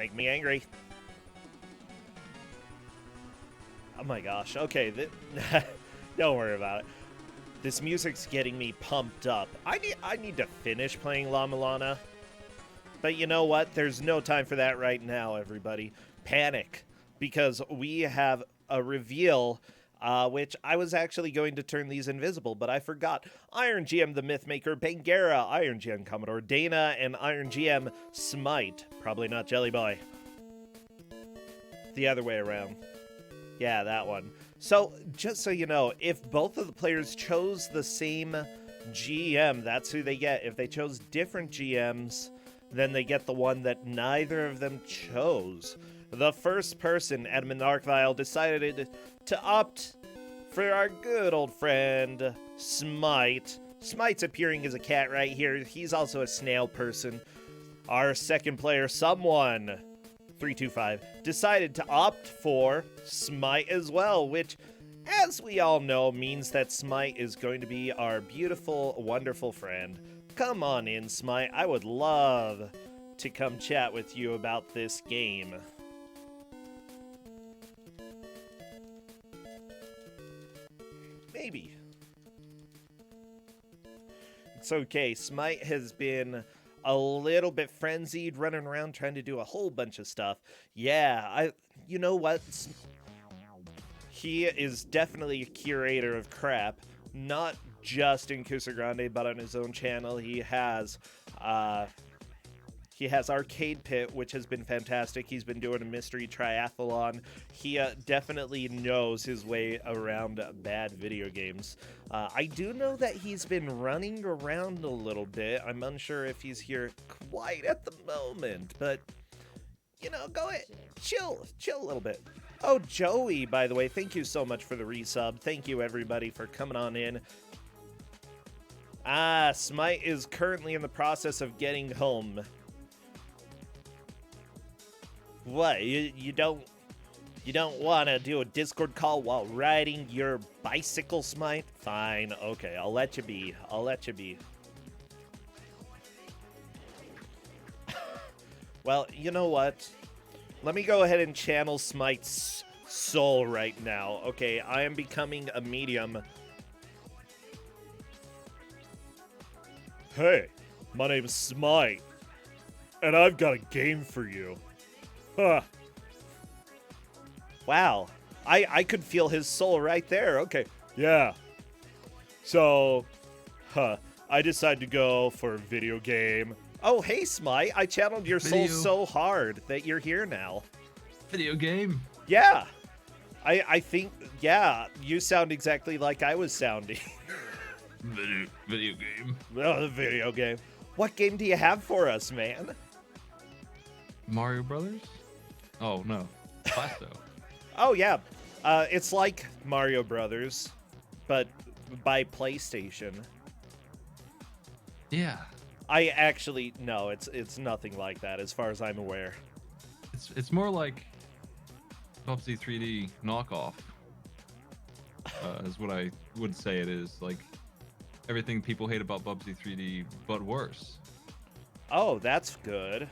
Make me angry. Oh my gosh. Okay, don't worry about it. This music's getting me pumped up. I need to finish playing La Milana. But you know what? There's no time for that right now, everybody. Panic. Because we have a reveal, which I was actually going to turn these invisible, but I forgot. Iron GM the Mythmaker, Bangera, Iron GM Commodore Dana, and Iron GM Smite. Probably not Jelly Boy. The other way around. Yeah, that one. So, just so you know, if both of the players chose the same GM, that's who they get. If they chose different GMs, then they get the one that neither of them chose. The first person, Edmund Arkvile, decided to opt for our good old friend, Smite. Smite's appearing as a cat right here. He's also a snail person. Our second player, Someone, 325, decided to opt for Smite as well, which, as we all know, means that Smite is going to be our beautiful, wonderful friend. Come on in, Smite. I would love to come chat with you about this game. Maybe. It's okay. Smite has been a little bit frenzied, running around trying to do a whole bunch of stuff. Yeah, you know what? He is definitely a curator of crap, not just in Kusogr4nde, but on his own channel. He has Arcade Pit, which has been fantastic. He's been doing a mystery triathlon. He definitely knows his way around bad video games. I do know that he's been running around a little bit. I'm unsure if he's here quite at the moment, but, you know, go ahead, chill a little bit. Oh, Joey, by the way, thank you so much for the resub. Thank you, everybody, for coming on in. Smite is currently in the process of getting home. What, you don't want to do a Discord call while riding your bicycle, Smite? Fine, okay, I'll let you be. Well, you know what? Let me go ahead and channel Smite's soul right now. Okay, I am becoming a medium. Hey, my name's Smite, and I've got a game for you. Huh. Wow, I could feel his soul right there. Okay, yeah. So, I decided to go for a video game. Oh, hey, Smite, I channeled your soul so hard that you're here now. Video game? Yeah. I think, yeah, you sound exactly like I was sounding. Video game. Oh, the video game. What game do you have for us, man? Mario Brothers? Oh, no. Blasto. Oh, yeah. It's like Mario Brothers, but by PlayStation. Yeah. I actually, no, it's nothing like that as far as I'm aware. It's more like Bubsy 3D knockoff, is what I would say it is. Like, everything people hate about Bubsy 3D, but worse. Oh, that's good.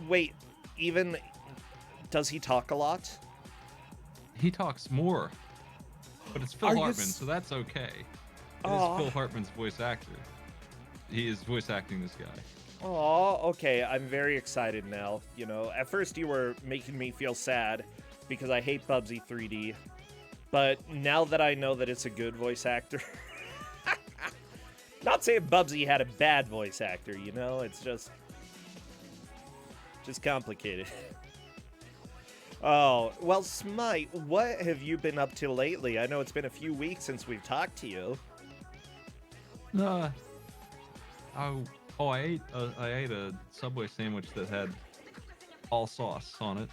Wait, even, does he talk a lot? He talks more, but it's Phil Hartman, so that's okay. It is Phil Hartman's voice actor. He is voice acting this guy. Oh, okay, I'm very excited now. You know, at first you were making me feel sad because I hate Bubsy 3D, but now that I know that it's a good voice actor, not saying Bubsy had a bad voice actor, you know, it's just complicated. Oh, well, Smite, what have you been up to lately? I know it's been a few weeks since we've talked to you. I ate a Subway sandwich that had all sauce on it.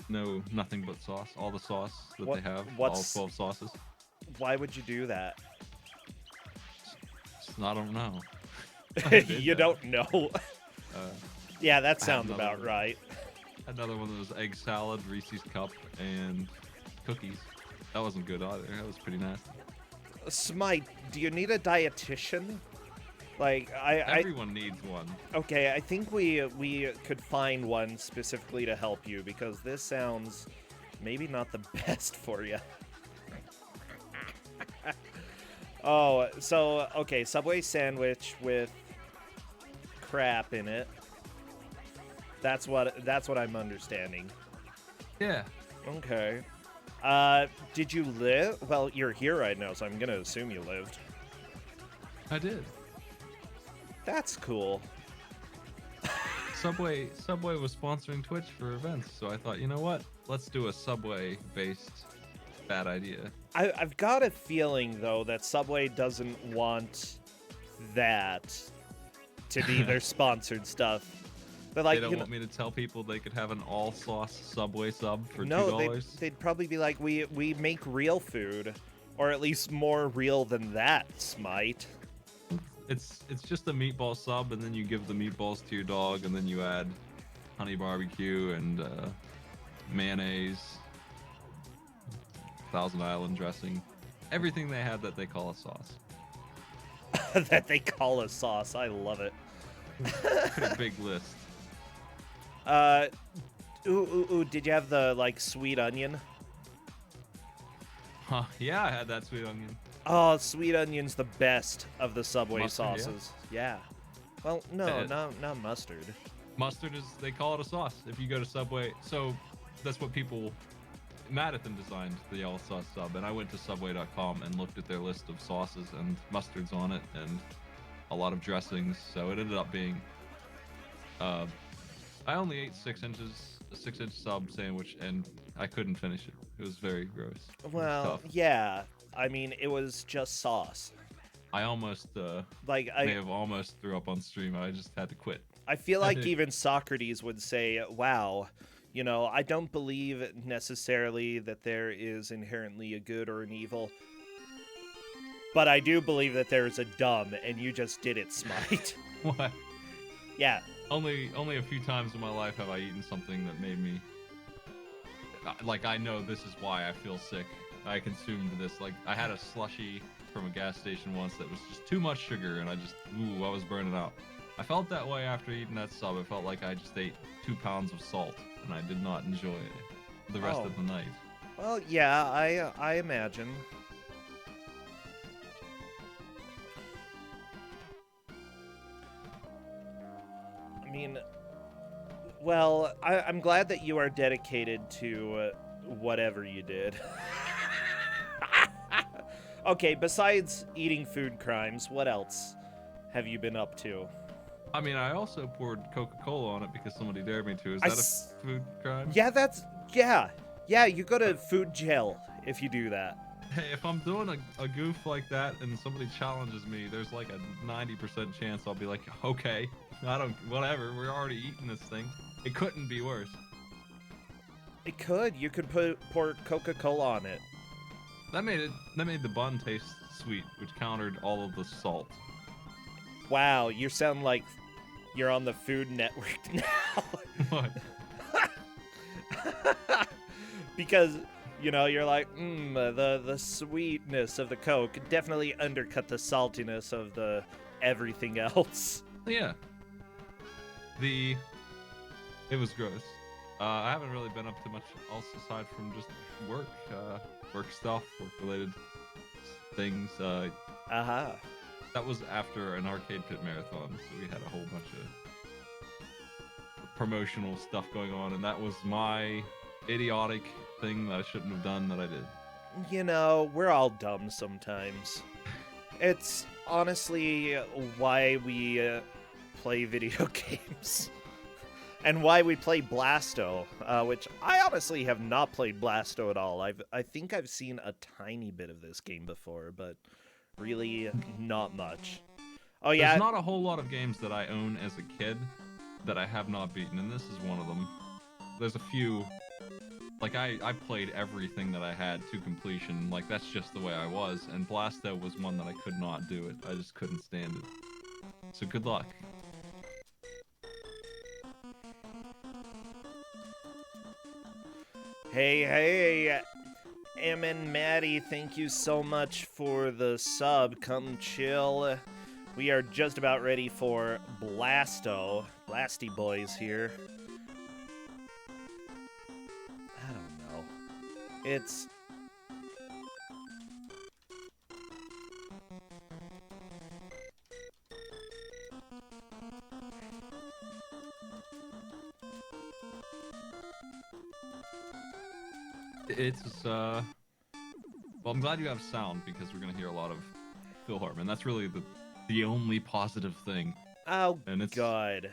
No, nothing but sauce. All the sauce that they have. All 12 sauces. Why would you do that? I don't know. You don't know? Yeah, that sounds about right. Another one of those egg salad, Reese's Cup, and cookies. That wasn't good either. That was pretty nasty. Smite, do you need a dietitian? Like, Everyone needs one. Okay, I think we could find one specifically to help you, because this sounds maybe not the best for you. Oh, so, okay, Subway sandwich with crap in it. That's what I'm understanding. Yeah. Okay. Did you live? Well, you're here right now, so I'm gonna assume you lived. I did. That's cool. Subway was sponsoring Twitch for events, so I thought, you know what? Let's do a Subway-based bad idea. I've got a feeling, though, that Subway doesn't want that to be their sponsored stuff. But, like, they don't want me to tell people they could have an all-sauce Subway sub for $2? No, they'd probably be like, we make real food, or at least more real than that, Smite. It's just a meatball sub, and then you give the meatballs to your dog, and then you add honey barbecue and mayonnaise, Thousand Island dressing, everything they have that they call a sauce. That they call a sauce. I love it. Pretty big list. Did you have the, like, sweet onion? Huh, yeah, I had that sweet onion. Oh, sweet onion's the best of the Subway Mustard, sauces. Yeah. Well, no, not mustard. Mustard is, they call it a sauce. If you go to Subway, so that's what people, Madison designed the all sauce sub, and I went to subway.com and looked at their list of sauces, and mustard's on it, and a lot of dressings, so it ended up being, I only ate a 6-inch sub sandwich, and I couldn't finish it. It was very gross. Well, yeah. I mean, it was just sauce. I almost, I may have almost threw up on stream. I just had to quit. I feel like even Socrates would say, wow, you know, I don't believe necessarily that there is inherently a good or an evil, but I do believe that there is a dumb, and you just did it, Smite. What? Yeah. Only a few times in my life have I eaten something that made me, like, I know this is why I feel sick. I consumed this. Like, I had a slushie from a gas station once that was just too much sugar, and I was burning out. I felt that way after eating that sub. It felt like I just ate 2 pounds of salt, and I did not enjoy it the rest of the night. Well, yeah, I imagine. I mean, well, I'm glad that you are dedicated to whatever you did. Okay, besides eating food crimes, what else have you been up to? I mean, I also poured Coca-Cola on it because somebody dared me to. Is that a food crime? Yeah, yeah, you go to food jail if you do that. Hey, if I'm doing a goof like that and somebody challenges me, there's like a 90% chance I'll be like, okay, whatever, we're already eating this thing. It couldn't be worse. It could. You could pour Coca-Cola on it. That made the bun taste sweet, which countered all of the salt. Wow, you sound like you're on the Food Network now. What? Because, you know, you're like, the sweetness of the Coke definitely undercut the saltiness of the everything else. Yeah. It was gross. I haven't really been up to much else aside from just work stuff, work-related things. That was after an arcade pit marathon, so we had a whole bunch of promotional stuff going on, and that was my idiotic thing that I shouldn't have done that I did. You know, we're all dumb sometimes. It's honestly why we play video games. And why we play Blasto, which I honestly have not played Blasto at all. I think I've seen a tiny bit of this game before, but really not much. Oh yeah. There's not a whole lot of games that I own as a kid that I have not beaten, and this is one of them. There's a few, like I played everything that I had to completion. Like, that's just the way I was, and Blasto was one that I could not do it. I just couldn't stand it. So good luck. Hey, M and Maddie, thank you so much for the sub. Come chill We are just about ready for Blasto. Blasty boys here. I don't know. It's... Well, I'm glad you have sound because we're gonna hear a lot of Phil Hartman. That's really the only positive thing. Oh, and it's, God.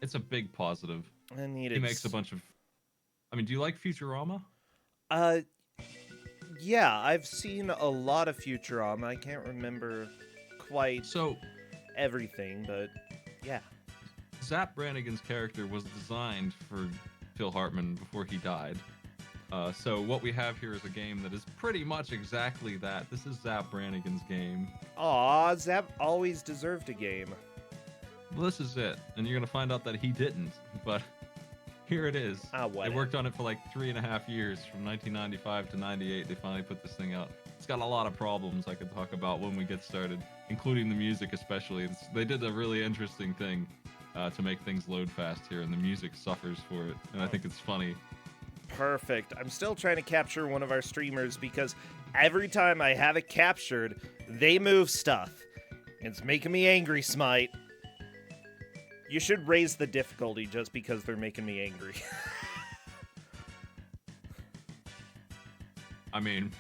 It's a big positive. I need He makes a bunch of... I mean, do you like Futurama? Yeah, I've seen a lot of Futurama. I can't remember quite everything, but yeah. Zap Brannigan's character was designed for Phil Hartman before he died. So what we have here is a game that is pretty much exactly that. This is Zap Brannigan's game. Aw, Zap always deserved a game. Well, this is it, and you're gonna find out that he didn't, but here it is. They worked on it for like 3.5 years, from 1995 to 98. They finally put this thing out. It's got a lot of problems I could talk about when we get started, including the music especially. They did a really interesting thing to make things load fast here, and the music suffers for it, and I think it's funny. Perfect. I'm still trying to capture one of our streamers because every time I have it captured, they move stuff. It's making me angry, Smite. You should raise the difficulty just because they're making me angry. I mean,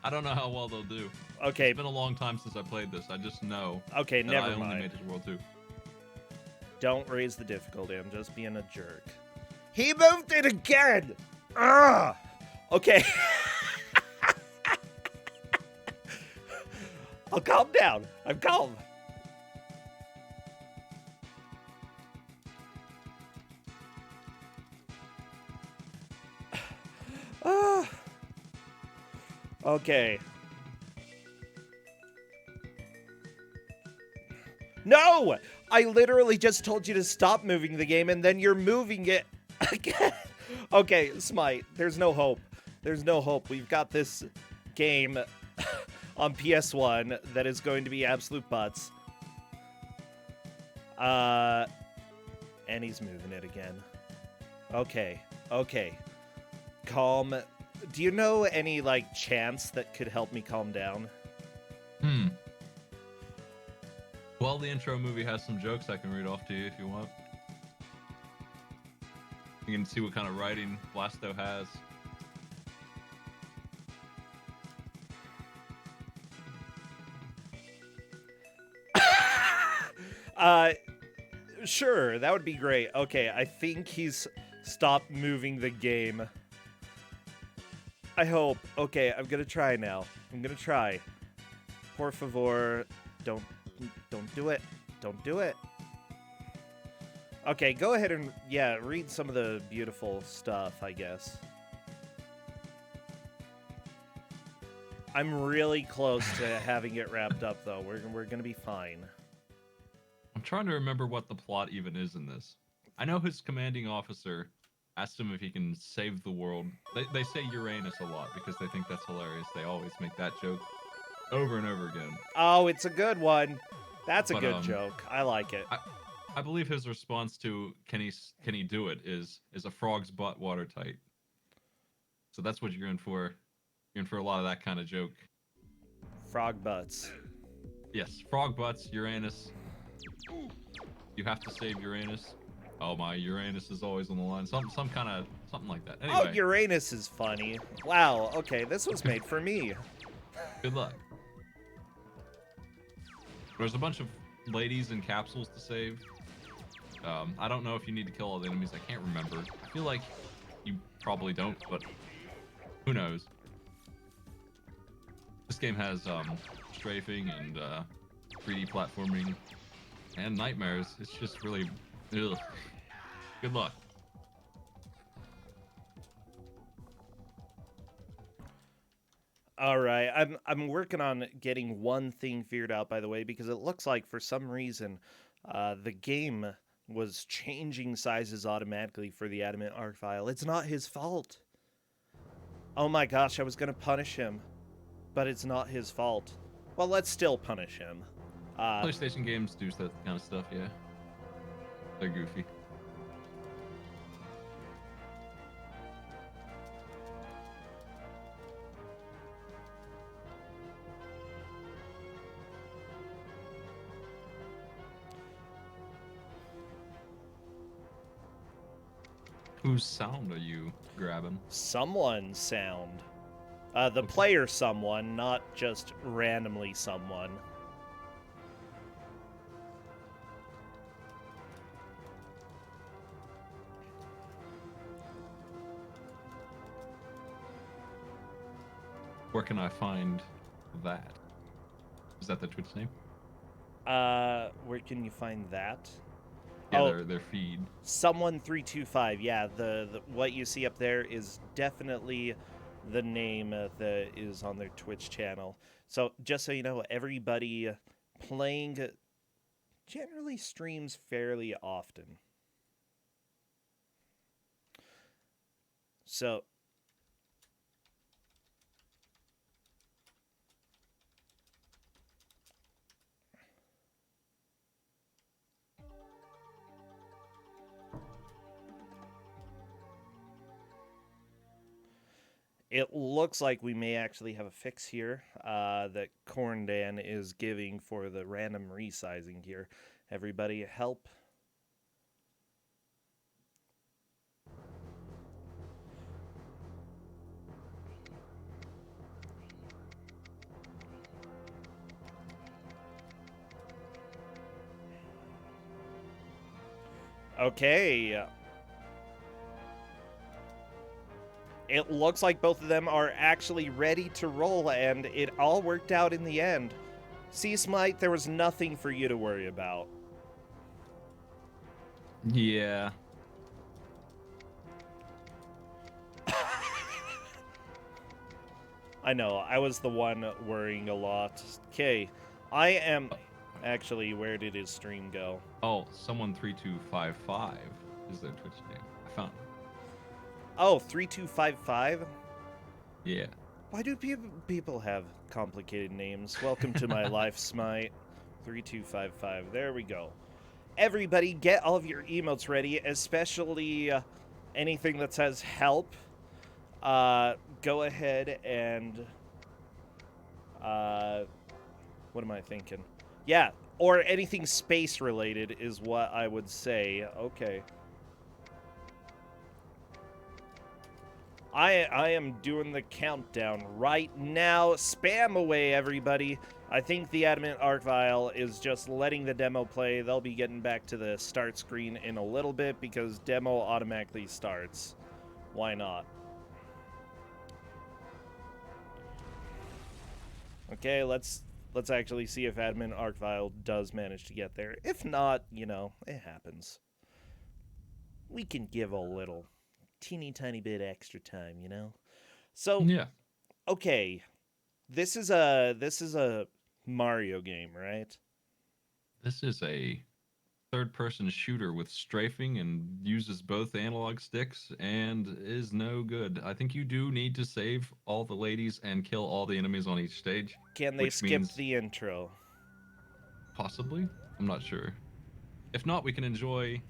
I don't know how well they'll do. Okay. It's been a long time since I played this. I just know. Okay, that never I only mind. made it to World 2. Don't raise the difficulty. I'm just being a jerk. He moved it again! Ugh! Okay. I'll calm down. I'm calm. Okay. No! I literally just told you to stop moving the game, and then you're moving it again. Okay, Smite, there's no hope. There's no hope. We've got this game on PS1 that is going to be absolute butts. And he's moving it again. Okay, okay. Calm. Do you know any, like, chants that could help me calm down? Well, the intro movie has some jokes I can read off to you if you want. You can see what kind of writing Blasto has. Sure, that would be great. Okay, I think he's stopped moving the game. I hope. Okay, I'm gonna try now. I'm gonna try. Por favor, don't do it. Don't do it. Okay, go ahead and, yeah, read some of the beautiful stuff, I guess. I'm really close to having it wrapped up, though. We're gonna be fine. I'm trying to remember what the plot even is in this. I know his commanding officer asked him if he can save the world. They say Uranus a lot because they think that's hilarious. They always make that joke over and over again. Oh, it's a good one. That's a good joke. I like it. I believe his response to can he do it is a frog's butt watertight. So that's what you're in for. You're in for a lot of that kind of joke. Frog butts. Yes, frog butts, Uranus. You have to save Uranus. Oh my, Uranus is always on the line. Something like that. Anyway. Oh, Uranus is funny. Wow, okay, this was made for me. Good luck. There's a bunch of ladies in capsules to save. I don't know if you need to kill all the enemies. I can't remember. I feel like you probably don't, but who knows? This game has strafing and 3D platforming and nightmares. It's just really... Ugh. Good luck. All right, I'm working on getting one thing figured out, by the way, because it looks like for some reason the game was changing sizes automatically for the adamant arc file. It's not his fault. Oh my gosh, I was gonna punish him, but it's not his fault. Well, let's still punish him. PlayStation games do that kind of stuff, yeah. They're goofy. Whose sound are you grabbing? Someone's sound. The player someone, not just randomly someone. Where can I find that? Is that the Twitch name? Where can you find that? Yeah, their feed. Someone325. Yeah, the what you see up there is definitely the name that is on their Twitch channel. So just so you know, everybody playing generally streams fairly often. So it looks like we may actually have a fix here that Kusogr4nde is giving for the random resizing here. Everybody help. Okay. It looks like both of them are actually ready to roll, and it all worked out in the end. See, Smite, there was nothing for you to worry about. Yeah. I know, I was the one worrying a lot. Okay, I am... Actually, where did his stream go? Oh, someone3255 is their Twitch name. I found it. Oh, 3255? Yeah. Why do people have complicated names? Welcome to my life, Smite. 3255. There we go. Everybody, get all of your emotes ready, especially anything that says help. Go ahead and... what am I thinking? Yeah, or anything space related is what I would say. Okay. I am doing the countdown right now. Spam away, everybody. I think the admin Arcvile is just letting the demo play. They'll be getting back to the start screen in a little bit because demo automatically starts. Why not? Okay, let's actually see if admin Arcvile does manage to get there. If not, you know, it happens. We can give a little teeny tiny bit extra time, you know? So, yeah. Okay. This is a Mario game, right? This is a third-person shooter with strafing and uses both analog sticks and is no good. I think you do need to save all the ladies and kill all the enemies on each stage. Can they skip the intro? Possibly. I'm not sure. If not, we can enjoy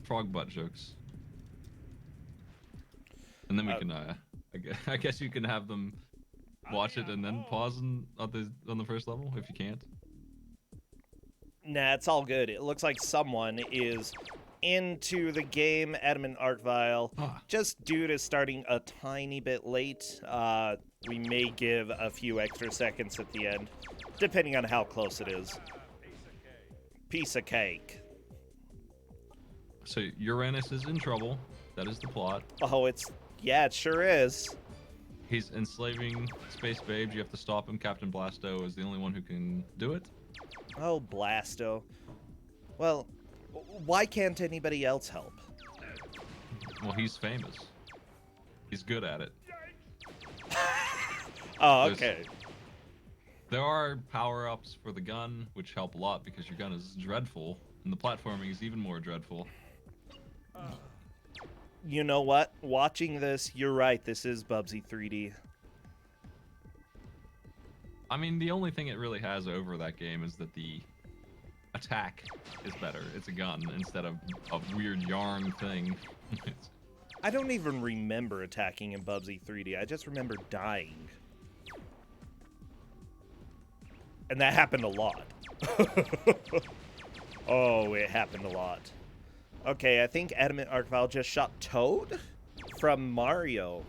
frog butt jokes. And then we can, I guess you can have them watch it and then pause on the first level if you can't. Nah, it's all good. It looks like someone is into the game, admin Arcvile. Just due to starting a tiny bit late, we may give a few extra seconds at the end, depending on how close it is. Piece of cake. So Uranus is in trouble. That is the plot. Oh, yeah, it sure is. He's enslaving space babes. You have to stop him. Captain Blasto is the only one who can do it. Oh, Blasto. Well, why can't anybody else help? Well, he's famous. He's good at it. Oh, okay. There are power-ups for the gun, which help a lot because your gun is dreadful, and the platforming is even more dreadful. You know what? Watching this, you're right. This is Bubsy 3D. I mean, the only thing it really has over that game is that the attack is better. It's a gun instead of a weird yarn thing. I don't even remember attacking in Bubsy 3D. I just remember dying. And that happened a lot. Oh, it happened a lot. Okay, I think Adamant Archvile just shot Toad from Mario.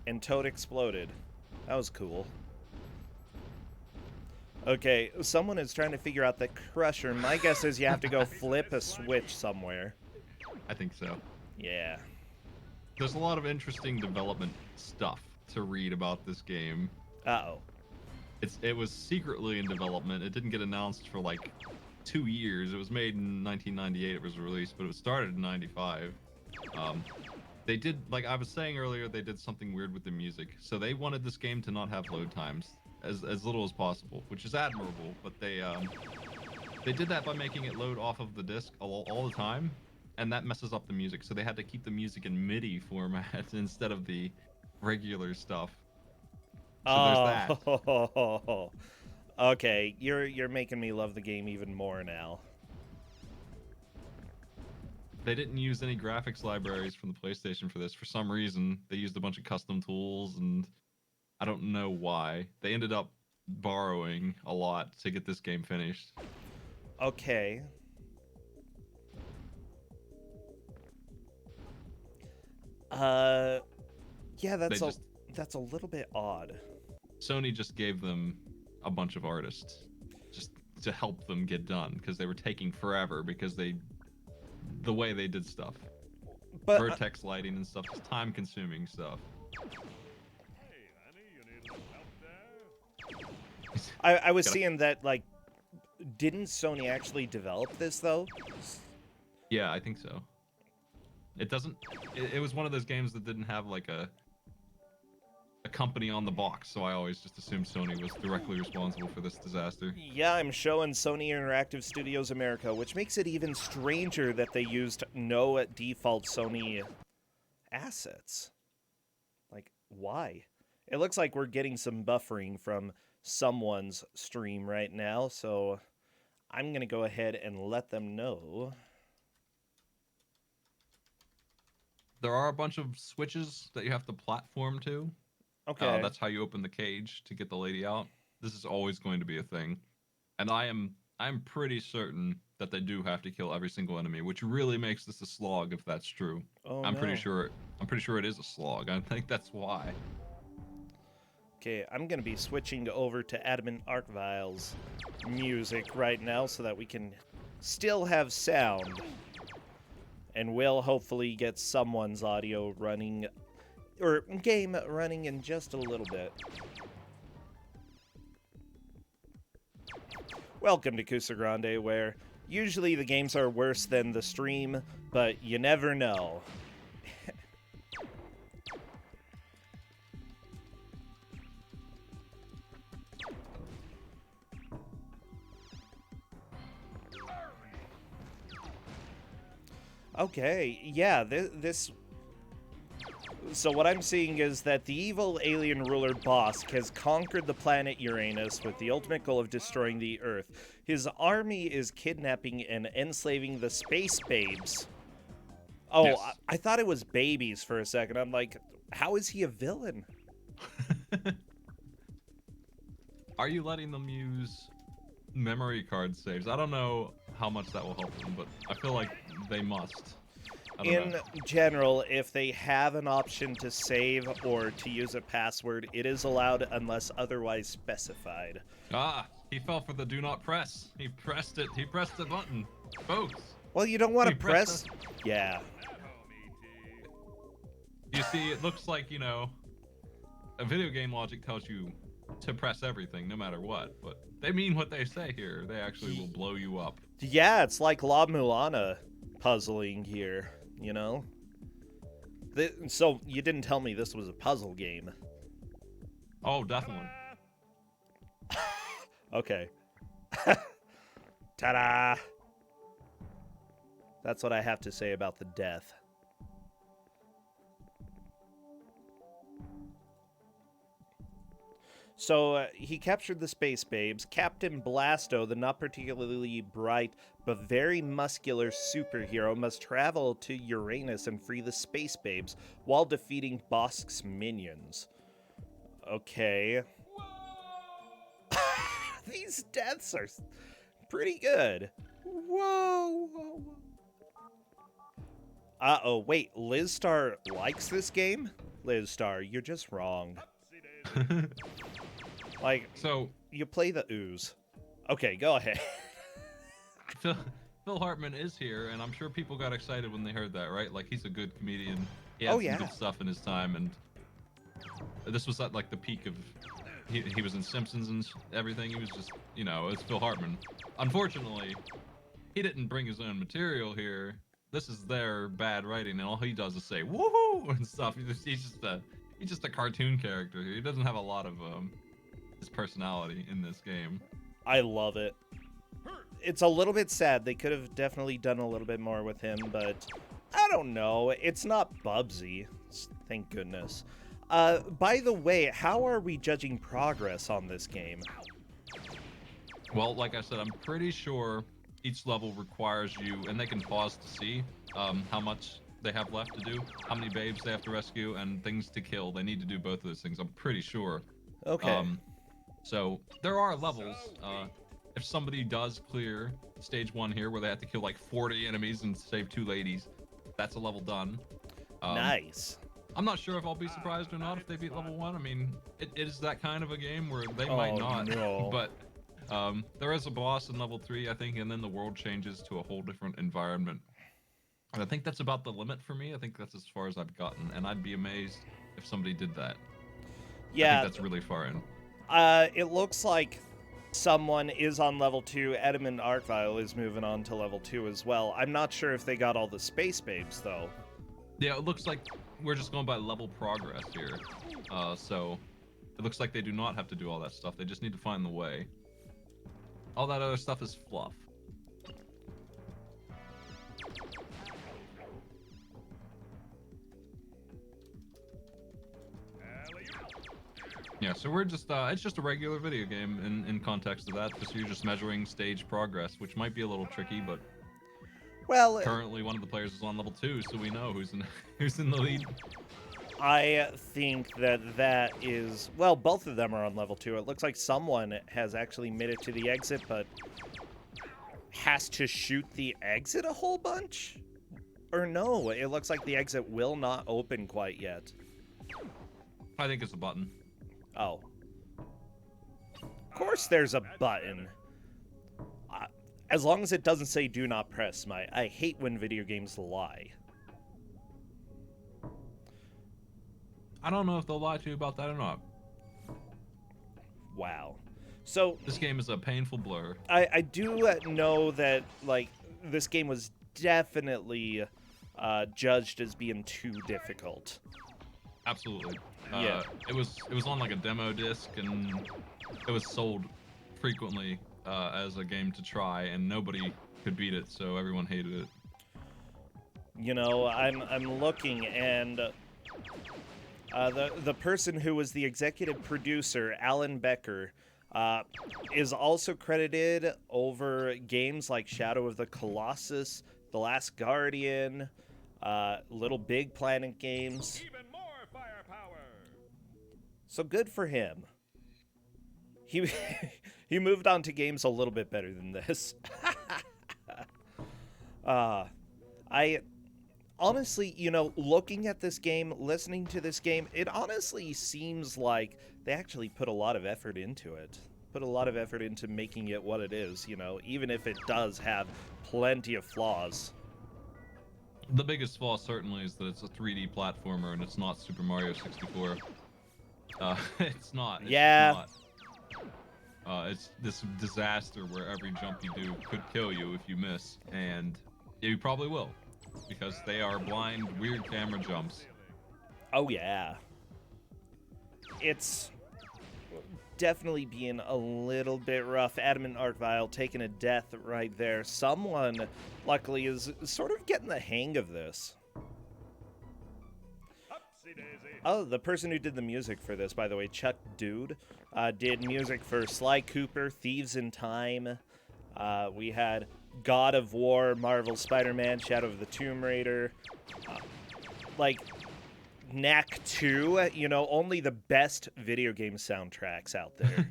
And Toad exploded. That was cool. Okay, someone is trying to figure out the Crusher. My guess is you have to go flip a switch somewhere. I think so. Yeah. There's a lot of interesting development stuff to read about this game. Uh-oh. It was secretly in development. It didn't get announced for like 2 years. It was made in 1998. It was released, but it was started in 95. They did, like I was saying earlier, they did something weird with the music. So they wanted this game to not have load times, as little as possible, which is admirable. But they did that by making it load off of the disc all the time, and that messes up the music. So they had to keep the music in MIDI format instead of the regular stuff. So there's that. Okay, you're making me love the game even more now. They didn't use any graphics libraries from the PlayStation for this. For some reason, they used a bunch of custom tools, and I don't know why. They ended up borrowing a lot to get this game finished. Okay. Yeah, that's a little bit odd. Sony just gave them a bunch of artists just to help them get done because they were taking forever because the way they did stuff. But vertex lighting and stuff is time-consuming stuff. I was seeing that, like, didn't Sony actually develop this, though? Yeah, I think so. It doesn't... It was one of those games that didn't have, like, a company on the box, so I always just assumed Sony was directly responsible for this disaster. Yeah, I'm showing Sony Interactive Studios America, which makes it even stranger that they used no default Sony assets. Like, why? It looks like we're getting some buffering from someone's stream right now, so I'm going to go ahead and let them know. There are a bunch of switches that you have to platform to. Okay. That's how you open the cage to get the lady out. This is always going to be a thing. And I'm pretty certain that they do have to kill every single enemy, which really makes this a slog if that's true. Oh, I'm pretty sure it is a slog. I think that's why. Okay, I'm going to be switching over to Adamant Archvile's music right now so that we can still have sound. And we'll hopefully get someone's audio running, or game running in just a little bit. Welcome to Kusogr4nde, where usually the games are worse than the stream, but you never know. Okay, yeah, this... So what I'm seeing is that the evil alien ruler Bosk has conquered the planet Uranus with the ultimate goal of destroying the Earth. His army is kidnapping and enslaving the space babes. Oh, yes. I thought it was babies for a second. I'm like, how is he a villain? Are you letting them use memory card saves? I don't know how much that will help them, but I feel like they must. In general, if they have an option to save or to use a password, it is allowed unless otherwise specified. Ah, he fell for the do not press. He pressed it. He pressed the button. Folks. Well, you don't want to press... Yeah. You see, it looks like, you know, a video game logic tells you to press everything no matter what, but they mean what they say here. They actually will blow you up. Yeah, it's like La Mulana puzzling here, you know? So you didn't tell me this was a puzzle game. Oh, definitely. Okay. Ta-da! That's what I have to say about the death. So he captured the Space Babes. Captain Blasto, the not particularly bright but very muscular superhero, must travel to Uranus and free the Space Babes while defeating Bosk's minions. Okay. These deaths are pretty good. Whoa. Uh-oh, wait, Liz Star likes this game? Liz Star, you're just wrong. Like, so you play the ooze. Okay, go ahead. Phil Hartman is here, and I'm sure people got excited when they heard that, right? Like, he's a good comedian. He had some good stuff in his time, and this was at like the peak of. He was in Simpsons and everything. He was just, you know, it's Phil Hartman. Unfortunately, he didn't bring his own material here. This is their bad writing, and all he does is say "woohoo" and stuff. He's just a cartoon character. He doesn't have a lot of his personality in this game. I love it. It's a little bit sad. They could have definitely done a little bit more with him, but I don't know. It's not Bubsy. Thank goodness. By the way, how are we judging progress on this game? Well, like I said, I'm pretty sure each level requires you, and they can pause to see how much they have left to do, how many babes they have to rescue, and things to kill. They need to do both of those things, I'm pretty sure. Okay. So there are levels. If somebody does clear stage 1 here, where they have to kill like 40 enemies and save 2 ladies, that's a level done. Nice. I'm not sure if I'll be surprised or not if they beat level 1. I mean, it is that kind of a game where they might not, no. but there is a boss in level 3, I think, and then the world changes to a whole different environment. And I think that's about the limit for me. I think that's as far as I've gotten, and I'd be amazed if somebody did that. Yeah. I think that's really far in. It looks like someone is on level 2. Edmund Arkvile is moving on to level 2 as well. I'm not sure if they got all the Space Babes, though. Yeah, it looks like we're just going by level progress here. So it looks like they do not have to do all that stuff. They just need to find the way. All that other stuff is fluff. Yeah, so we're just, it's just a regular video game in context of that. You're just measuring stage progress, which might be a little tricky, but well, currently one of the players is on level 2, so we know who's in the lead. I think that is, well, both of them are on level 2. It looks like someone has actually made it to the exit, but has to shoot the exit a whole bunch? Or no, it looks like the exit will not open quite yet. I think it's a button. Oh. Of course there's a button. As long as it doesn't say do not press, I hate when video games lie. I don't know if they'll lie to you about that or not. Wow. So this game is a painful blur. I do know that, like, this game was definitely judged as being too difficult. Absolutely. Yeah. It was on like a demo disc, and it was sold frequently as a game to try, and nobody could beat it, so everyone hated it. You know, I'm looking, and the person who was the executive producer, Alan Becker, is also credited over games like Shadow of the Colossus, The Last Guardian, Little Big Planet games. Even more firepower. So good for him. He moved on to games a little bit better than this. I honestly, you know, looking at this game, listening to this game, it honestly seems like they actually put a lot of effort into it. Put a lot of effort into making it what it is, you know, even if it does have plenty of flaws. The biggest flaw certainly is that it's a 3D platformer and it's not Super Mario 64. It's not. It's yeah. Not. It's this disaster where every jump you do could kill you if you miss, and you probably will, because they are blind, weird camera jumps. Oh yeah. It's definitely being a little bit rough. Adamant Arkvile taking a death right there. Someone, luckily, is sort of getting the hang of this. Oh, the person who did the music for this, by the way, Chuck Dude, did music for Sly Cooper, Thieves in Time. We had God of War, Marvel Spider-Man, Shadow of the Tomb Raider. Like, Knack 2, you know, only the best video game soundtracks out there.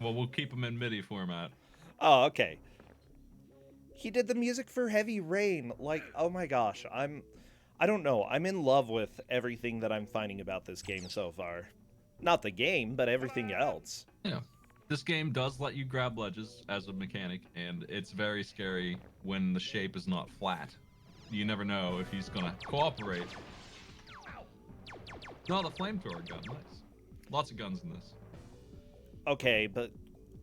Well, we'll keep them in MIDI format. Oh, okay. He did the music for Heavy Rain. Like, oh my gosh, I don't know. I'm in love with everything that I'm finding about this game so far. Not the game, but everything else. Yeah. This game does let you grab ledges as a mechanic, and it's very scary when the shape is not flat. You never know if he's gonna cooperate. No, the flamethrower gun, nice. Lots of guns in this. Okay, but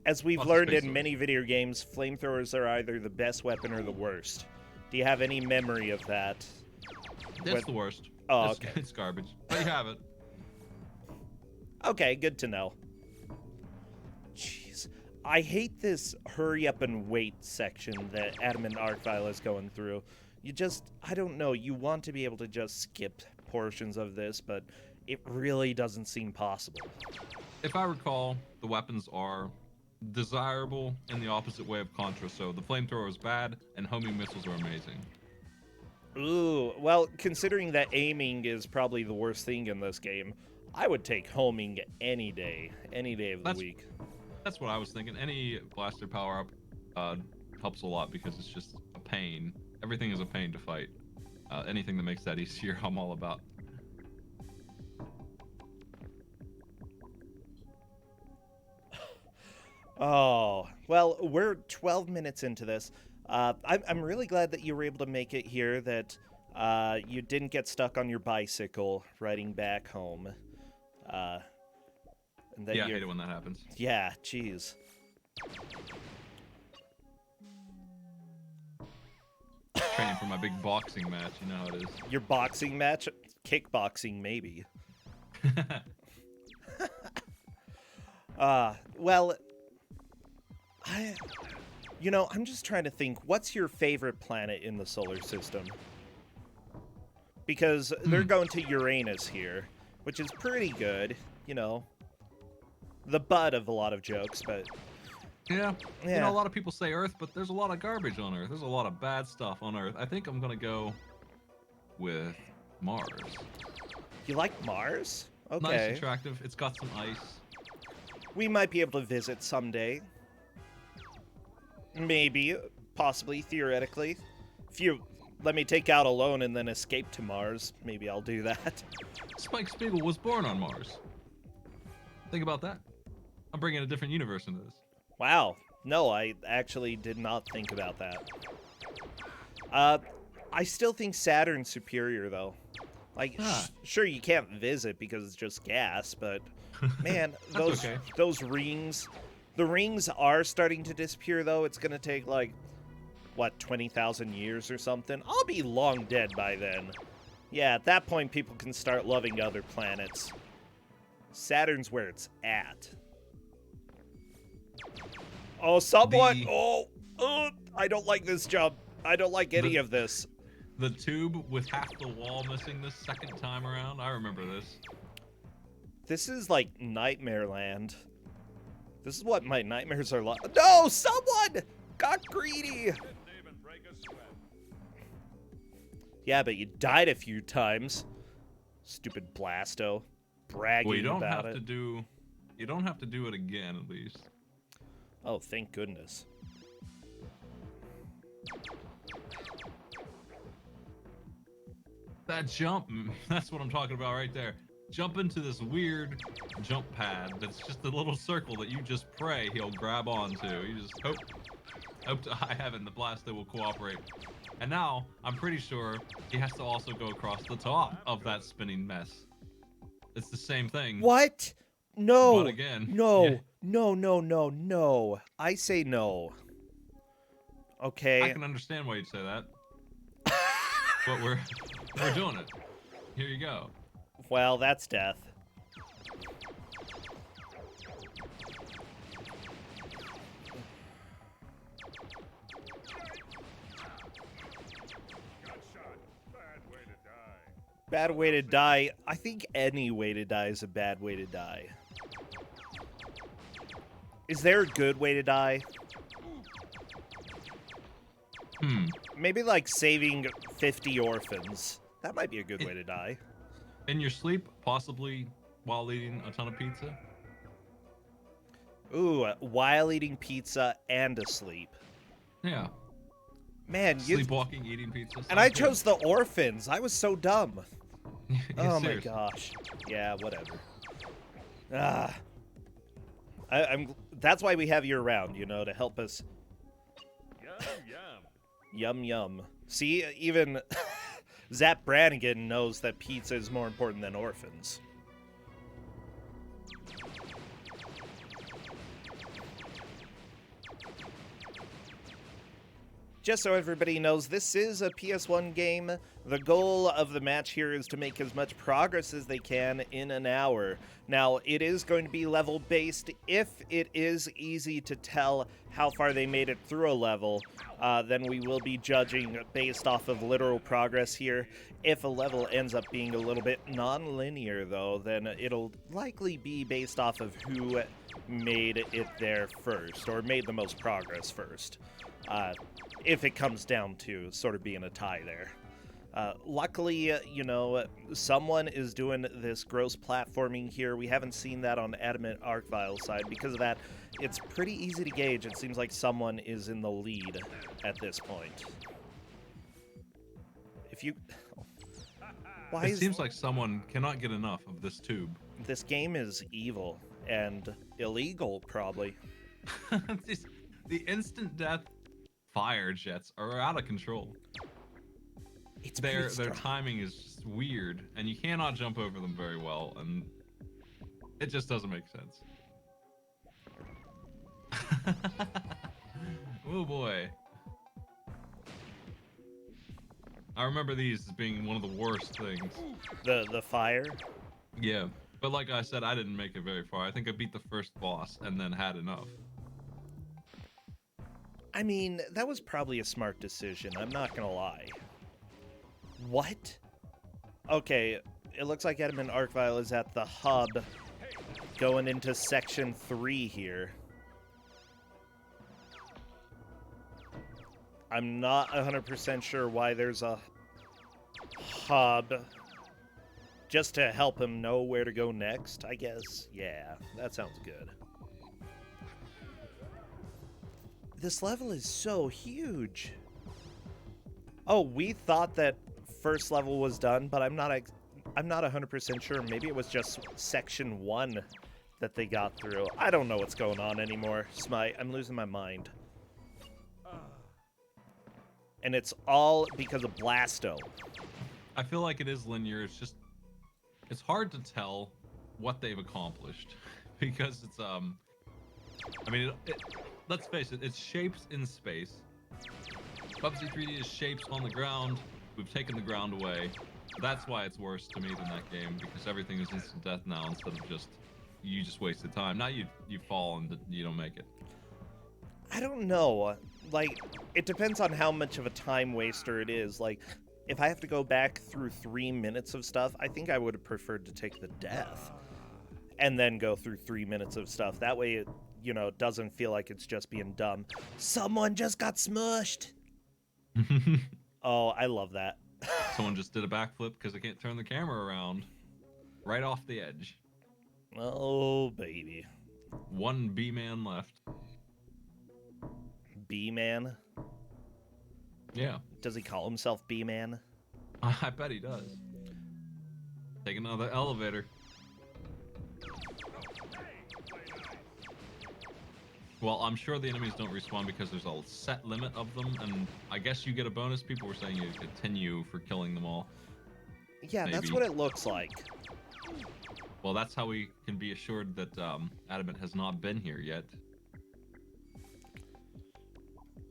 as we've learned in many video games, flamethrowers are either the best weapon or the worst. Do you have any memory of that? It's the worst. Oh, okay. It's garbage, but you have it. Okay, good to know. Jeez. I hate this hurry up and wait section that Adamant Arcvile is going through. You just, I don't know, you want to be able to just skip portions of this, but it really doesn't seem possible. If I recall, the weapons are desirable in the opposite way of Contra, so the flamethrower is bad, and homing missiles are amazing. Ooh, well, considering that aiming is probably the worst thing in this game, I would take homing any day of the week. That's what I was thinking. Any blaster power-up helps a lot because it's just a pain. Everything is a pain to fight. Anything that makes that easier, I'm all about. Oh, well, we're 12 minutes into this. I'm really glad that you were able to make it here, that you didn't get stuck on your bicycle riding back home. And that yeah, I hate it when that happens. Yeah, jeez. Training for my big boxing match, you know how it is. Your boxing match? Kickboxing, maybe. Well, I'm just trying to think, what's your favorite planet in the solar system? Because they're going to Uranus here, which is pretty good, you know. The butt of a lot of jokes, but... Yeah. You know, a lot of people say Earth, but there's a lot of garbage on Earth. There's a lot of bad stuff on Earth. I think I'm gonna go with Mars. You like Mars? Okay. Nice, attractive. It's got some ice. We might be able to visit someday. Maybe, possibly, theoretically. If you let me take out a loan and then escape to Mars, maybe I'll do that. Spike Spiegel was born on Mars. Think about that. I'm bringing a different universe into this. Wow. No, I actually did not think about that. I still think Saturn's superior, though. Like, sure, you can't visit because it's just gas, but, man, those rings... The rings are starting to disappear, though. It's going to take, like, what, 20,000 years or something? I'll be long dead by then. Yeah, at that point, people can start loving other planets. Saturn's where it's at. Oh, someone! I don't like this jump. I don't like any of this. The tube with half the wall missing this second time around? I remember this. This is like Nightmare Land. This is what my nightmares are like. No! Someone got greedy! Yeah, but you died a few times. Stupid Blasto. Bragging about it. You don't have to do it again, at least. Oh, thank goodness. That jump, that's what I'm talking about right there. Jump into this weird jump pad that's just a little circle that you just pray he'll grab onto. You just hope to high heaven the Blasto will cooperate. And now, I'm pretty sure he has to also go across the top of that spinning mess. It's the same thing. What? No. But again. No. Yeah. No. I say no. Okay. I can understand why you'd say that. But we're doing it. Here you go. Well, that's death. Bad way to die. I think any way to die is a bad way to die. Is there a good way to die? Maybe like saving 50 orphans. That might be a good way to die. In your sleep, possibly while eating a ton of pizza. Ooh, while eating pizza and asleep. Yeah. Man, sleepwalking, eating pizza. And I chose the orphans. I was so dumb. Oh my seriously. gosh. Yeah, whatever. I'm. That's why we have you around, you know, to help us. Yum yum. See, even Zap Brannigan knows that pizza is more important than orphans. Just so everybody knows, this is a PS1 game. The goal of the match here is to make as much progress as they can in an hour. Now, it is going to be level-based. If it is easy to tell how far they made it through a level, then we will be judging based off of literal progress here. If a level ends up being a little bit non-linear, though, then it'll likely be based off of who made it there first, or made the most progress first. If it comes down to sort of being a tie there. Luckily, you know, someone is doing this gross platforming here. We haven't seen that on Adamant Arcvile's side. Because of that, it's pretty easy to gauge. It seems like someone is in the lead at this point. If you... It seems like someone cannot get enough of this tube. This game is evil and illegal, probably. The instant death fire jets are out of control. Their timing is just weird, and you cannot jump over them very well, and it just doesn't make sense. Oh boy. I remember these as being one of the worst things. The fire? Yeah, but like I said, I didn't make it very far. I think I beat the first boss and then had enough. I mean, that was probably a smart decision, I'm not gonna lie. What? Okay, it looks like Adamant Arcvile is at the hub, going into Section 3 here. I'm not 100% sure why there's a hub. Just to help him know where to go next, I guess. Yeah, that sounds good. This level is so huge. Oh, we thought that first level was done, but I'm not 100% sure. Maybe it was just Section 1 that they got through. I don't know what's going on anymore, Smite. I'm losing my mind. And it's all because of Blasto. I feel like it is linear. It's hard to tell what they've accomplished because it's I mean, let's face it, it's shapes in space. PUBG 3D is shapes on the ground. We've taken the ground away. That's why it's worse to me than that game, because everything is instant death now instead of you just wasted time. Now you fall and you don't make it. I don't know. Like, it depends on how much of a time waster it is. Like, if I have to go back through 3 minutes of stuff, I think I would have preferred to take the death and then go through 3 minutes of stuff. That way it, you know, doesn't feel like it's just being dumb. Someone just got smushed. Oh, I love that. Someone just did a backflip because they can't turn the camera around. Right off the edge. Oh, baby. One B-man left. B-man? Yeah. Does he call himself B-man? I bet he does. Take another elevator. Well, I'm sure the enemies don't respawn because there's a set limit of them, and I guess you get a bonus. People were saying you continue for killing them all. Yeah, Maybe. That's what it looks like. Well, that's how we can be assured that Adamant has not been here yet.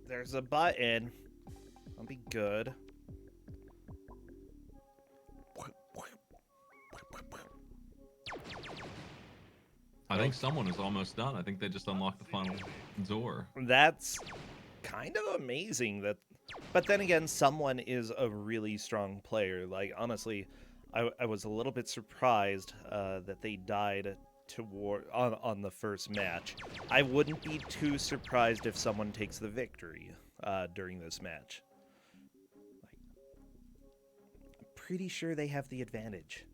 There's a button. I'll be good. I think someone is almost done. I think they just unlocked the final door. That's kind of amazing. But then again, someone is a really strong player. Like, honestly, I was a little bit surprised that they died on the first match. I wouldn't be too surprised if someone takes the victory during this match. I'm pretty sure they have the advantage.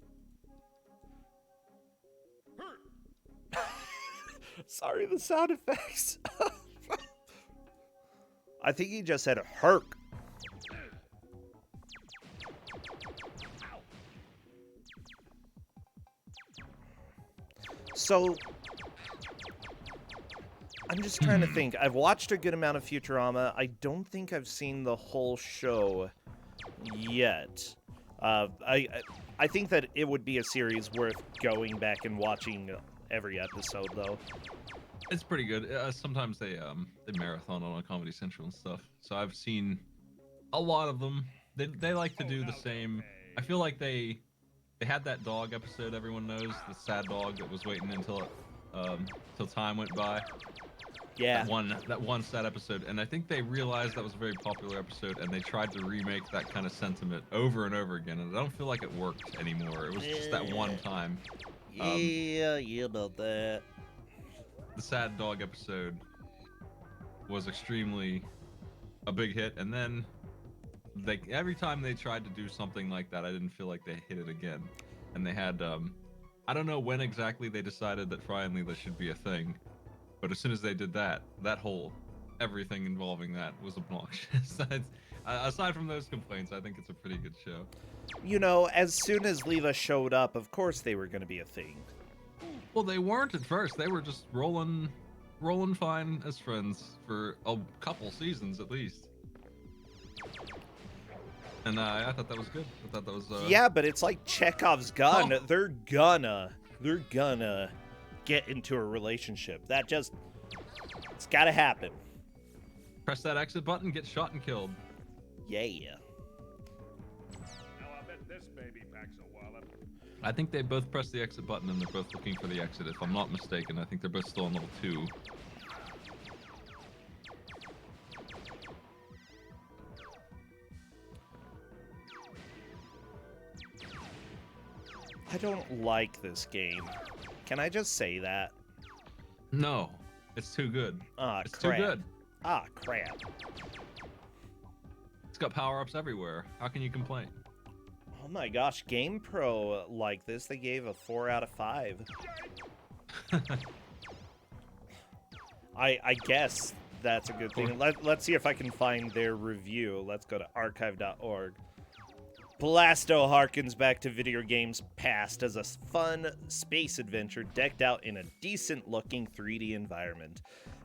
Sorry, the sound effects. I think he just said herk. So, I'm just trying to think. I've watched a good amount of Futurama. I don't think I've seen the whole show yet. I think that it would be a series worth going back and watching every episode, though. It's pretty good. Sometimes they marathon on Comedy Central and stuff. So I've seen a lot of them. They like to do the same. I feel like they had that dog episode everyone knows, the sad dog that was waiting until time went by. Yeah. That one sad episode, and I think they realized that was a very popular episode, and they tried to remake that kind of sentiment over and over again, and I don't feel like it worked anymore. It was just that one time. Yeah, about that. The sad dog episode was extremely a big hit, and then every time they tried to do something like that, I didn't feel like they hit it again. And they had I don't know when exactly they decided that Fry and Leela should be a thing, but as soon as they did that whole everything involving that was obnoxious. Aside from those complaints, I think it's a pretty good show. You know, as soon as Leela showed up, of course they were going to be a thing. Well, they weren't at first. They were just rolling fine as friends for a couple seasons at least. And I thought that was good. I thought that was yeah, but it's like Chekhov's gun. Oh. They're gonna get into a relationship. It's gotta happen. Press that exit button, get shot and killed. Yeah. Now I bet this baby packs a wallop. I think they both pressed the exit button and they're both looking for the exit, if I'm not mistaken. I think they're both still on level 2. I don't like this game. Can I just say that? No, it's too good. It's too good. Crap. It's got power-ups everywhere. How can you complain? Oh my gosh, GamePro like this. They gave a 4 out of 5. I guess that's a good thing. Let's see if I can find their review. Let's go to archive.org. Blasto harkens back to video games past as a fun space adventure decked out in a decent-looking 3D environment.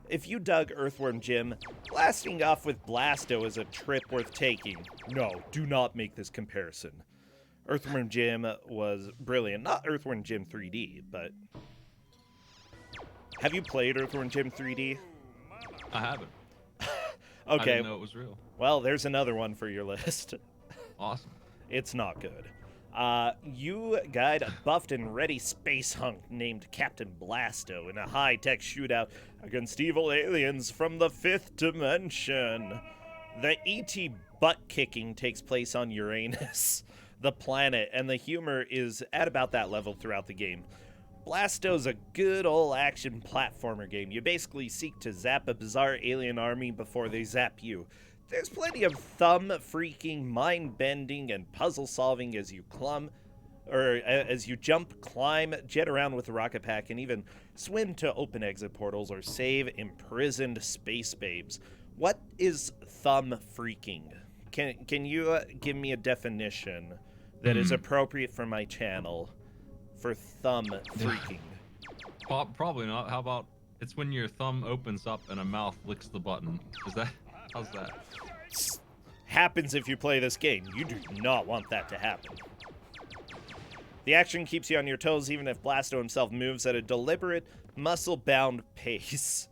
If you dug Earthworm Jim, blasting off with Blasto is a trip worth taking. No, do not make this comparison. Earthworm Jim was brilliant. Not Earthworm Jim 3D, but... Have you played Earthworm Jim 3D? I haven't. Okay. I didn't know it was real. Well, there's another one for your list. Awesome. It's not good. You guide a buffed and ready space hunk named Captain Blasto in a high-tech shootout against evil aliens from the 5th dimension. The E.T. butt-kicking takes place on Uranus, the planet, and the humor is at about that level throughout the game. Blasto's a good old action platformer game. You basically seek to zap a bizarre alien army before they zap you. There's plenty of thumb-freaking, mind-bending, and puzzle-solving as you jump, climb, jet around with the rocket pack, and even swim to open exit portals or save imprisoned space babes. What is thumb-freaking? Can you give me a definition that is appropriate for my channel for thumb-freaking? Probably not. How about it's when your thumb opens up and a mouth licks the button? How's that? Happens if you play this game. You do not want that to happen. The action keeps you on your toes even if Blasto himself moves at a deliberate, muscle-bound pace.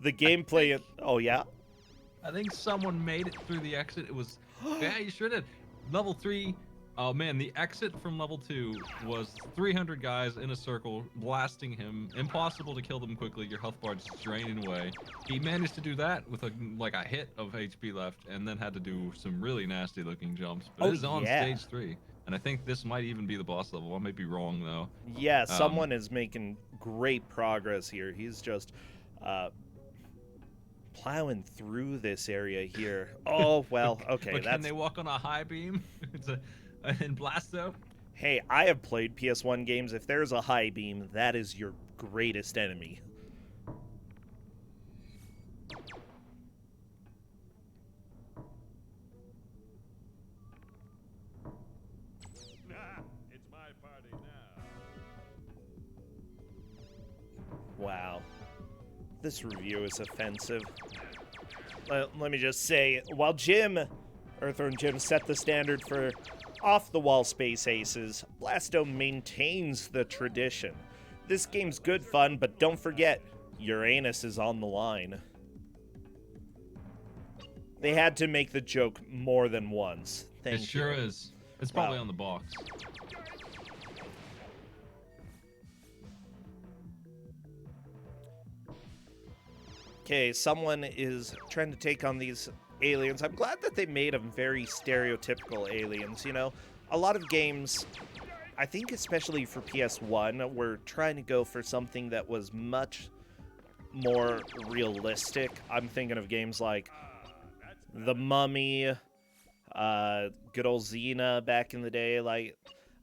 The gameplay... Oh, yeah? I think someone made it through the exit. It was... Yeah, you sure did. Level 3... Oh, man, the exit from level 2 was 300 guys in a circle, blasting him. Impossible to kill them quickly. Your health bar just draining away. He managed to do that with a hit of HP left, and then had to do some really nasty-looking jumps. But it is on stage 3. And I think this might even be the boss level. I might be wrong, though. Yeah, someone is making great progress here. He's just plowing through this area here. Oh, well, okay. But can they walk on a high beam? In Blasto? Hey, I have played PS1 games. If there's a high beam, that is your greatest enemy. It's my party now. Wow. This review is offensive. Let me just say, while Earthworm Jim set the standard for off-the-wall space aces, Blasto maintains the tradition. This game's good fun, but don't forget, Uranus is on the line. They had to make the joke more than once. Thank you. It sure is. It's probably on the box. Okay, someone is trying to take on these aliens. I'm glad that they made them very stereotypical aliens, you know? A lot of games, I think especially for PS1, were trying to go for something that was much more realistic. I'm thinking of games like The Mummy, good old Xena back in the day,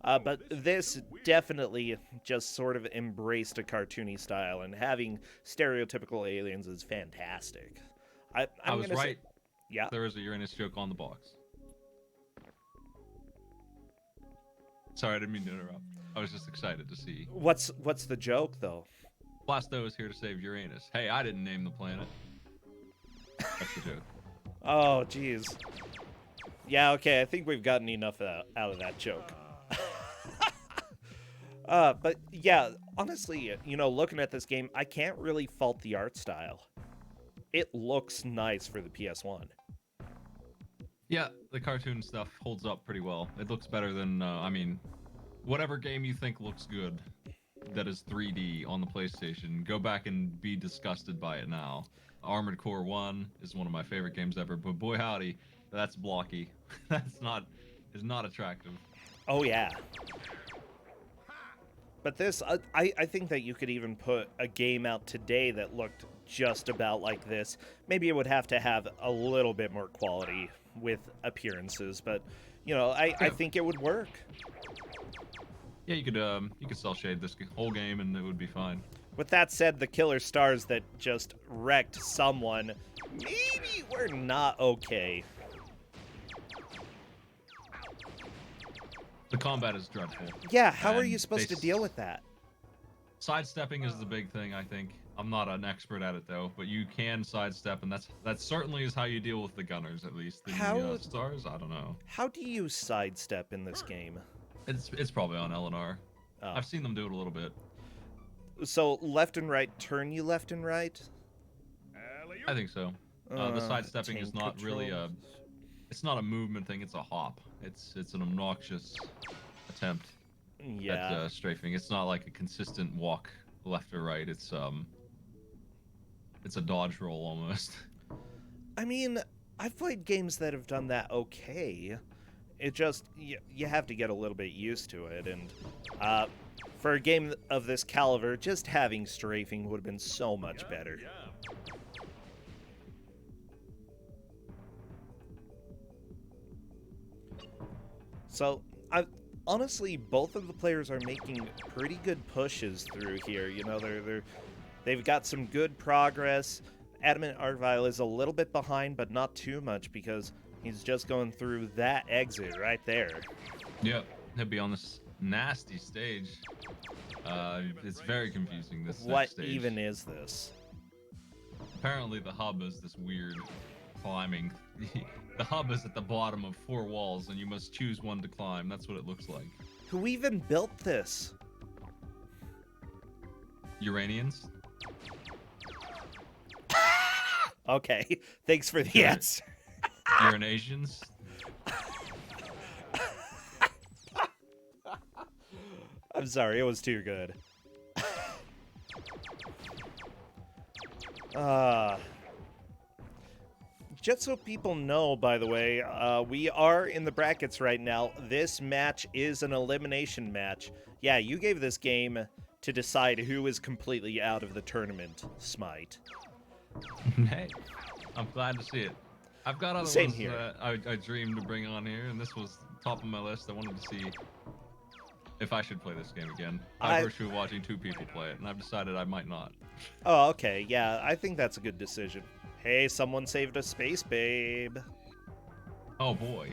but this definitely just sort of embraced a cartoony style, and having stereotypical aliens is fantastic. I was right. Yeah. There is a Uranus joke on the box. Sorry, I didn't mean to interrupt. I was just excited to see. What's the joke, though? Blasto is here to save Uranus. Hey, I didn't name the planet. That's the joke. Oh, jeez. Yeah, okay, I think we've gotten enough out of that joke. But yeah, honestly, you know, looking at this game, I can't really fault the art style. It looks nice for the PS1. Yeah, the cartoon stuff holds up pretty well. It looks better than, I mean, whatever game you think looks good that is 3D on the PlayStation, go back and be disgusted by it now. Armored Core 1 is one of my favorite games ever, but boy howdy, that's blocky. Is not attractive. Oh yeah. But this, I think that you could even put a game out today that looked just about like this. Maybe it would have to have a little bit more quality with appearances, but you know, I think it would work. Yeah, you could cell shade this whole game and it would be fine. With that said, the killer stars that just wrecked someone maybe were not okay. The combat is dreadful. Yeah, how are you supposed to deal with that? Sidestepping is the big thing, I think. I'm not an expert at it though, but you can sidestep, and that certainly is how you deal with the gunners, at least. The stars, I don't know. How do you sidestep in this game? It's probably on LNR. Oh. I've seen them do it a little bit. So left and right turn you left and right? I think so. The sidestepping is not really a. It's not a movement thing. It's a hop. It's an obnoxious attempt at strafing. It's not like a consistent walk left or right. It's a dodge roll almost. I mean, I've played games that have done that okay. It just you have to get a little bit used to it, and for a game of this caliber, just having strafing would have been so much better. So, honestly, both of the players are making pretty good pushes through here. You know, they've got some good progress. Adamant Argyle is a little bit behind, but not too much because he's just going through that exit right there. Yep, he'll be on this nasty stage. It's very confusing, this What stage. even is this? Apparently the hub is this weird climbing. The hub is at the bottom of 4 walls, and you must choose one to climb. That's what it looks like. Who even built this? Uranians? Okay, thanks for the answer. Uranasians? I'm sorry, it was too good. just so people know, by the way, we are in the brackets right now. This match is an elimination match. Yeah, you gave this game to decide who is completely out of the tournament, Smite. Hey, I'm glad to see it. I've got other Same ones here. that I dreamed to bring on here, and this was top of my list. I wanted to see if I should play this game again by virtue of watching 2 people play it, and I've decided I might not. Oh, okay. Yeah, I think that's a good decision. Hey, someone saved a space, babe. Oh boy.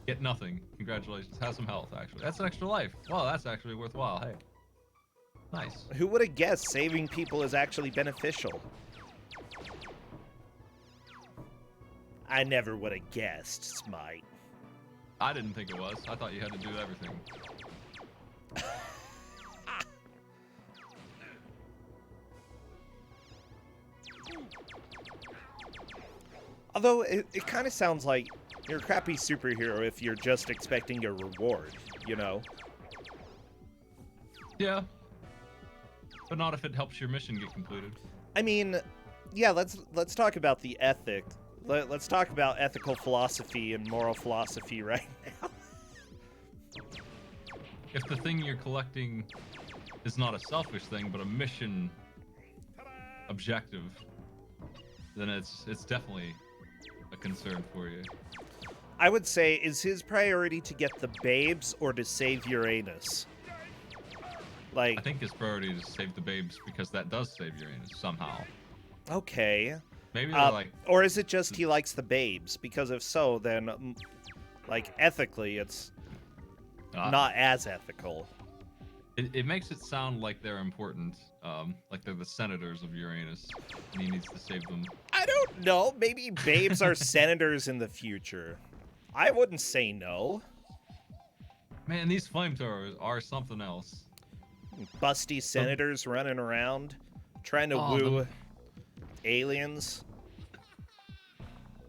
Get nothing. Congratulations. Have some health, actually. That's an extra life. Well, that's actually worthwhile. Hey. Nice. Who would have guessed saving people is actually beneficial? I never would have guessed, Smite. I didn't think it was. I thought you had to do everything. Although, it kind of sounds like you're a crappy superhero if you're just expecting a reward, you know? Yeah. But not if it helps your mission get completed. I mean, yeah, let's talk about the ethic. Let's talk about ethical philosophy and moral philosophy right now. If the thing you're collecting is not a selfish thing, but a mission objective, then it's definitely a concern for you. I would say, is his priority to get the babes or to save Uranus? Like, I think his priority is to save the babes because that does save Uranus somehow. okay. Maybe they're like... Or is it just he likes the babes? Because if so, then, like, ethically, it's not as ethical. It makes it sound like they're important, like they're the senators of Uranus, and he needs to save them. I don't know. Maybe babes are senators in the future. I wouldn't say no. Man, these flamethrowers are something else. Busty senators running around, trying to woo aliens.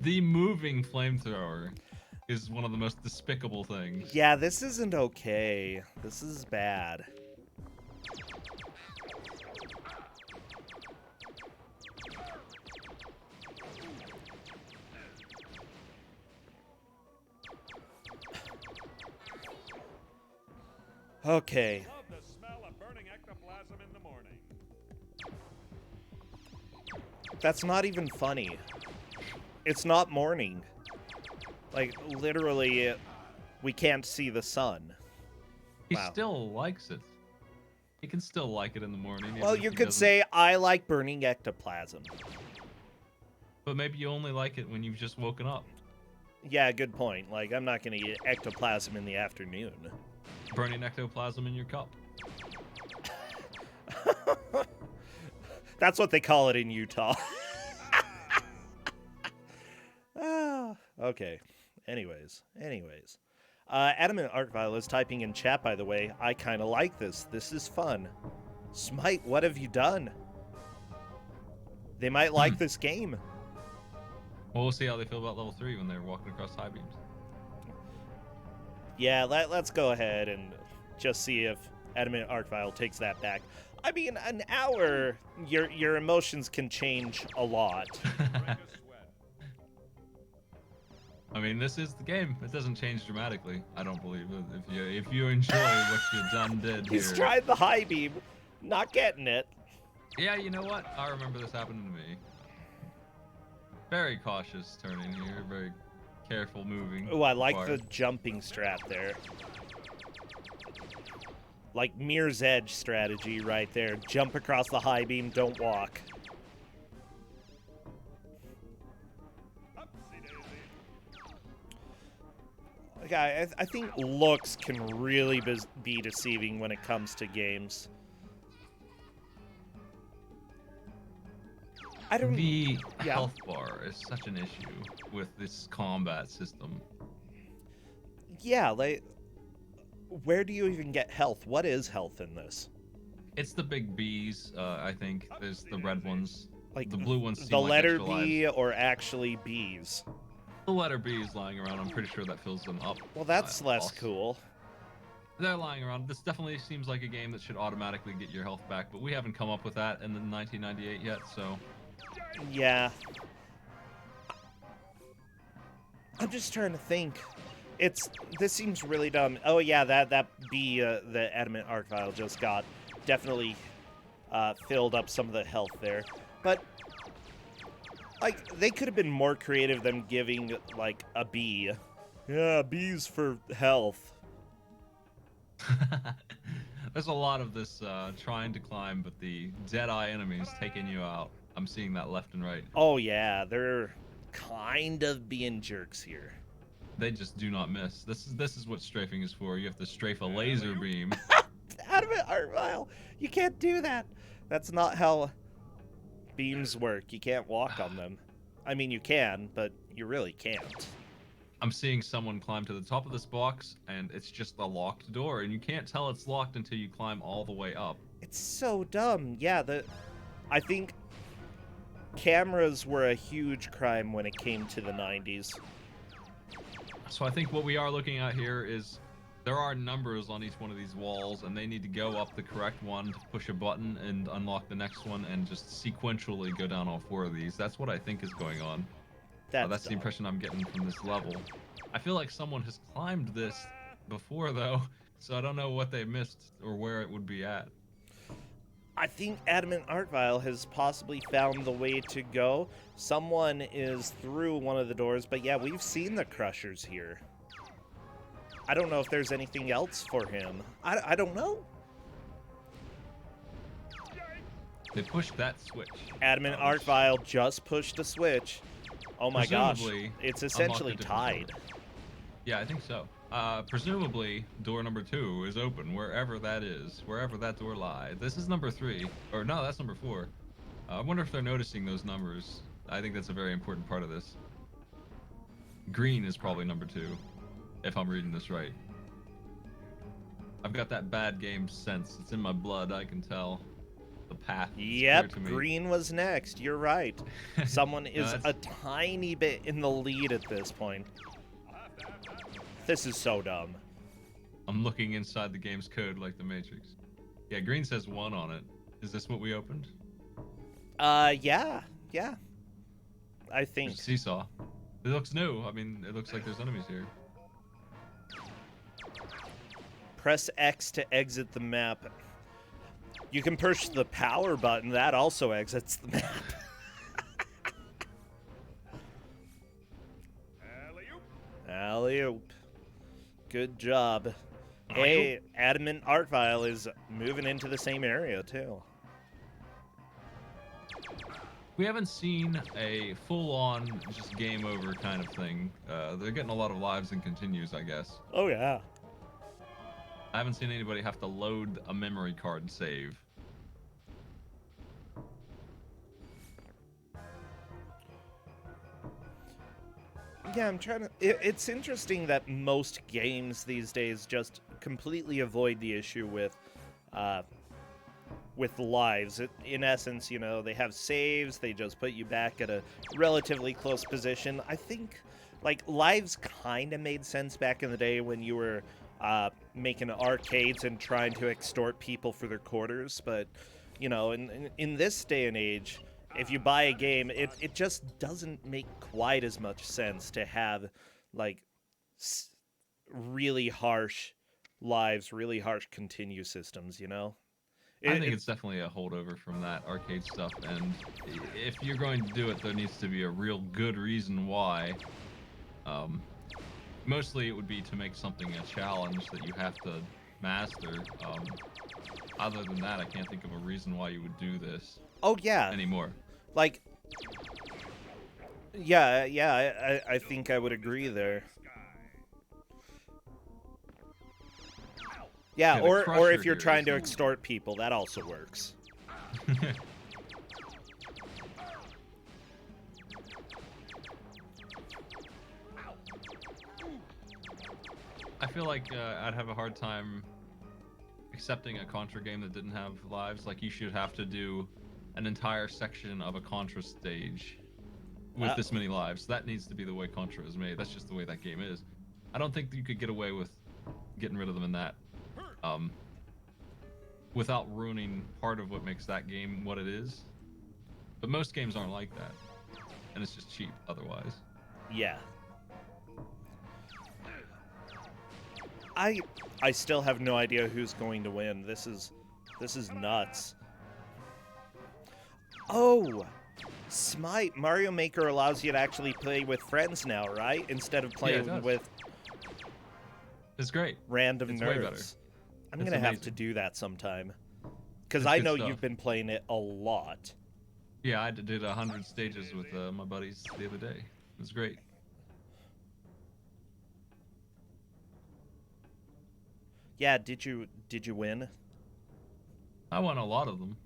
The moving flamethrower is one of the most despicable things. Yeah, this isn't okay. This is bad. Okay. Love the smell of burning ectoplasm in the morning. That's not even funny. It's not morning. Like, literally, we can't see the sun. He Wow. still likes it. He can still like it in the morning. Well, you could say, I like burning ectoplasm. But maybe you only like it when you've just woken up. Yeah, good point. Like, I'm not going to eat ectoplasm in the afternoon. Burning ectoplasm in your cup. That's what they call it in Utah. Okay. Anyways. Adamant Arcvile is typing in chat, by the way. I kind of like this. This is fun. Smite, what have you done? They might like this game. Well, we'll see how they feel about level 3 when they're walking across high beams. Yeah, let's go ahead and just see if Adamant Arcvile takes that back. I mean, an hour, your emotions can change a lot. I mean, this is the game. It doesn't change dramatically, I don't believe. If you enjoy what you did here. He's tried the high beam, not getting it. Yeah, you know what? I remember this happening to me. Very cautious turning here, very careful moving. Oh, I like the jumping strat there. Like Mirror's Edge strategy right there. Jump across the high beam, don't walk. Okay, I think looks can really be deceiving when it comes to games. I don't. The health bar is such an issue with this combat system. Yeah, like, where do you even get health? What is health in this? It's the big Bs, I think. There's the red ones. Like the blue ones. The letter extra B lives. or actually Bs? The letter B is lying around. I'm pretty sure that fills them up. Well, that's less cool. They're lying around. This definitely seems like a game that should automatically get your health back, but we haven't come up with that in the 1998 yet, so... Yeah. I'm just trying to think. This seems really dumb. Oh yeah, that B, the adamant arc vial just got definitely filled up some of the health there. But like they could have been more creative than giving like a B. Yeah, B's for health. There's a lot of this trying to climb, but the dead-eye enemies taking you out. I'm seeing that left and right. Oh yeah, they're kind of being jerks here. They just do not miss. This is what strafing is for. You have to strafe a laser beam. Adamant art vial. You can't do that. That's not how beams work. You can't walk on them. I mean, you can, but you really can't. I'm seeing someone climb to the top of this box, and it's just a locked door, and you can't tell it's locked until you climb all the way up. It's so dumb. Yeah, I think cameras were a huge crime when it came to the 90s. So I think what we are looking at here is there are numbers on each one of these walls, and they need to go up the correct one to push a button and unlock the next one, and just sequentially go down all 4 of these. That's what I think is going on. That's the impression I'm getting from this level. I feel like someone has climbed this before, though, so I don't know what they missed or where it would be at. I think Adamant Art Vial has possibly found the way to go. Someone is through one of the doors, but yeah, we've seen the Crushers here. I don't know if there's anything else for him. I don't know. They pushed that switch. Adamant Art Vial just pushed a switch. Oh my gosh. It's essentially tied. Yeah, I think so. Presumably, door number 2 is open, wherever that is, wherever that door lies. This is number 3. Or no, that's number 4. I wonder if they're noticing those numbers. I think that's a very important part of this. Green is probably number 2, if I'm reading this right. I've got that bad game sense. It's in my blood, I can tell. The path is clear to me. Green was next. You're right. Someone is a tiny bit in the lead at this point. This is so dumb. I'm looking inside the game's code like the Matrix. Yeah, green says 1 on it. Is this what we opened? Yeah. I think. There's a seesaw. It looks new. I mean, it looks like there's enemies here. Press X to exit the map. You can push the power button. That also exits the map. Alley-oop. Good job. Hey, Adamant Art Vial is moving into the same area, too. We haven't seen a full-on, just game over kind of thing. They're getting a lot of lives and continues, I guess. Oh, yeah. I haven't seen anybody have to load a memory card and save. Yeah, I'm trying to... It's interesting that most games these days just completely avoid the issue with lives. In essence, you know, they have saves, they just put you back at a relatively close position. I think, like, lives kind of made sense back in the day when you were making arcades and trying to extort people for their quarters, but, you know, in this day and age... If you buy a game, it just doesn't make quite as much sense to have, like, really harsh lives, really harsh continue systems, you know? I think it's definitely a holdover from that arcade stuff, and if you're going to do it, there needs to be a real good reason why. Mostly it would be to make something a challenge that you have to master. Other than that, I can't think of a reason why you would do this. Oh, yeah. Anymore. Like, yeah, I think I would agree there. Yeah, or if you're trying to extort people, that also works. I feel like I'd have a hard time accepting a Contra game that didn't have lives. Like, you should have to do an entire section of a Contra stage with this many lives. That needs to be the way Contra is made. That's just the way that game is. I don't think that you could get away with getting rid of them in that without ruining part of what makes that game what it is. But most games aren't like that, and it's just cheap otherwise. Yeah. I still have no idea who's going to win. This is nuts. Oh, Smite Mario Maker allows you to actually play with friends now, right? Instead of playing with it's great. Random it's nerds. Way better. I'm going to have to do that sometime. Because It's I good know stuff. you've been playing it a lot. Yeah, I did 100 stages with my buddies the other day. It was great. Yeah, did you win? I won a lot of them.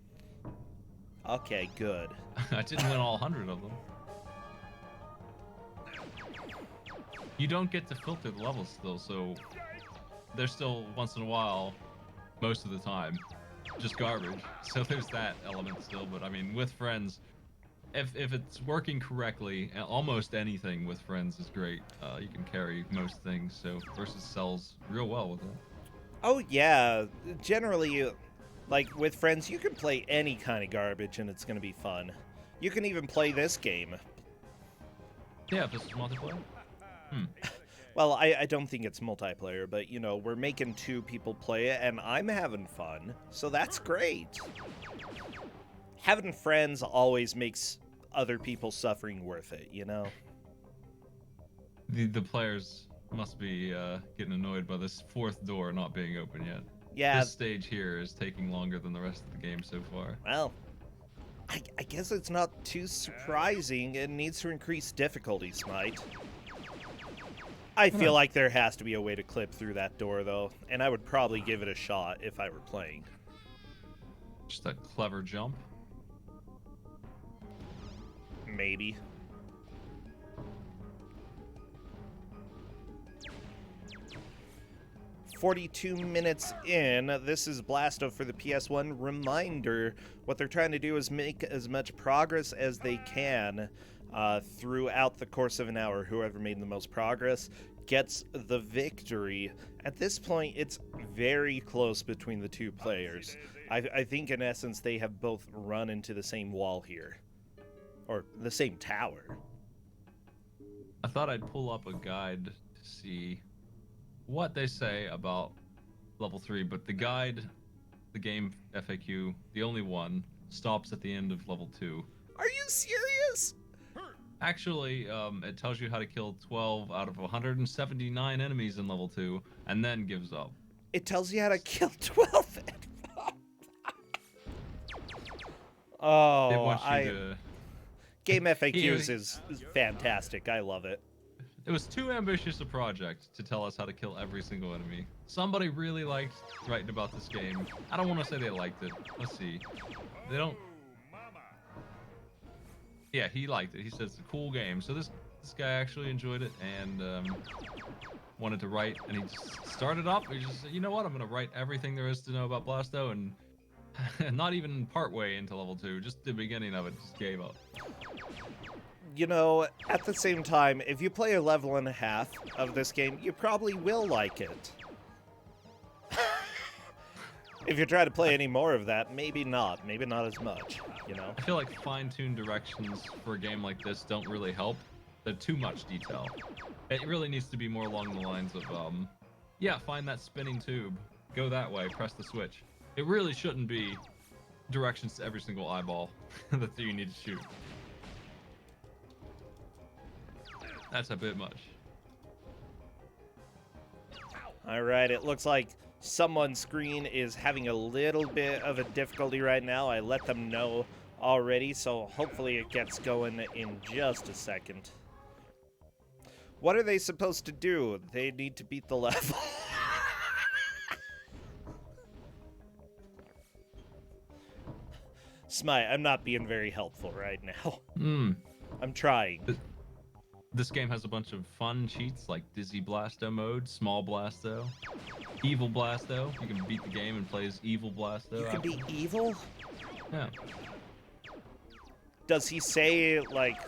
Okay, good. I didn't win all 100 of them. You don't get to filter the levels still, so they're still once in a while, most of the time, just garbage. So there's that element still, but I mean, with friends, if it's working correctly, almost anything with friends is great. You can carry most things, so versus sells real well with it. Oh yeah, generally, like with friends, you can play any kind of garbage and it's gonna be fun. You can even play this game. Yeah, if this is multiplayer. Well, I don't think it's multiplayer, but you know, we're making 2 people play it and I'm having fun, so that's great. Having friends always makes other people's suffering worth it, you know? The players must be getting annoyed by this 4th door not being open yet. Yeah. This stage here is taking longer than the rest of the game so far. Well, I guess it's not too surprising. It needs to increase difficulty, Smite. I feel like there has to be a way to clip through that door, though, and I would probably give it a shot if I were playing. Just a clever jump. Maybe. "42 minutes in, this is Blasto for the PS1. Reminder, what they're trying to do is make as much progress as they can throughout the course of an hour. Whoever made the most progress gets the victory. At this point, it's very close between the 2 players. I think, in essence, they have both run into the same wall here. Or the same tower. I thought I'd pull up a guide to see what they say about level 3, but the guide, the game FAQ, the only one, stops at the end of level 2. Are you serious? Actually, it tells you how to kill 12 out of 179 enemies in level 2, and then gives up. It tells you how to kill 12. Oh, It wants you to... Game FAQs is fantastic. I love it. It was too ambitious a project to tell us how to kill every single enemy. Somebody really liked writing about this game. I don't want to say they liked it. Let's see. They don't... Yeah, he liked it. He said it's a cool game. So this guy actually enjoyed it and wanted to write, and he just started up. He just said, you know what? I'm going to write everything there is to know about Blasto, and not even partway into level 2, just the beginning of it, just gave up. You know, at the same time, if you play a level and a half of this game, you probably will like it. If you try to play any more of that, maybe not as much, you know? I feel like fine-tuned directions for a game like this don't really help. They're too much detail. It really needs to be more along the lines of, yeah, find that spinning tube, go that way, press the switch. It really shouldn't be directions to every single eyeball that you need to shoot. That's a bit much. Alright, it looks like someone's screen is having a little bit of a difficulty right now. I let them know already, so hopefully it gets going in just a second. What are they supposed to do? They need to beat the level. Smite, I'm not being very helpful right now. I'm trying. This game has a bunch of fun cheats like Dizzy Blasto mode, Small Blasto, Evil Blasto. You can beat the game and play as Evil Blasto. You can be evil? Yeah. Does he say, like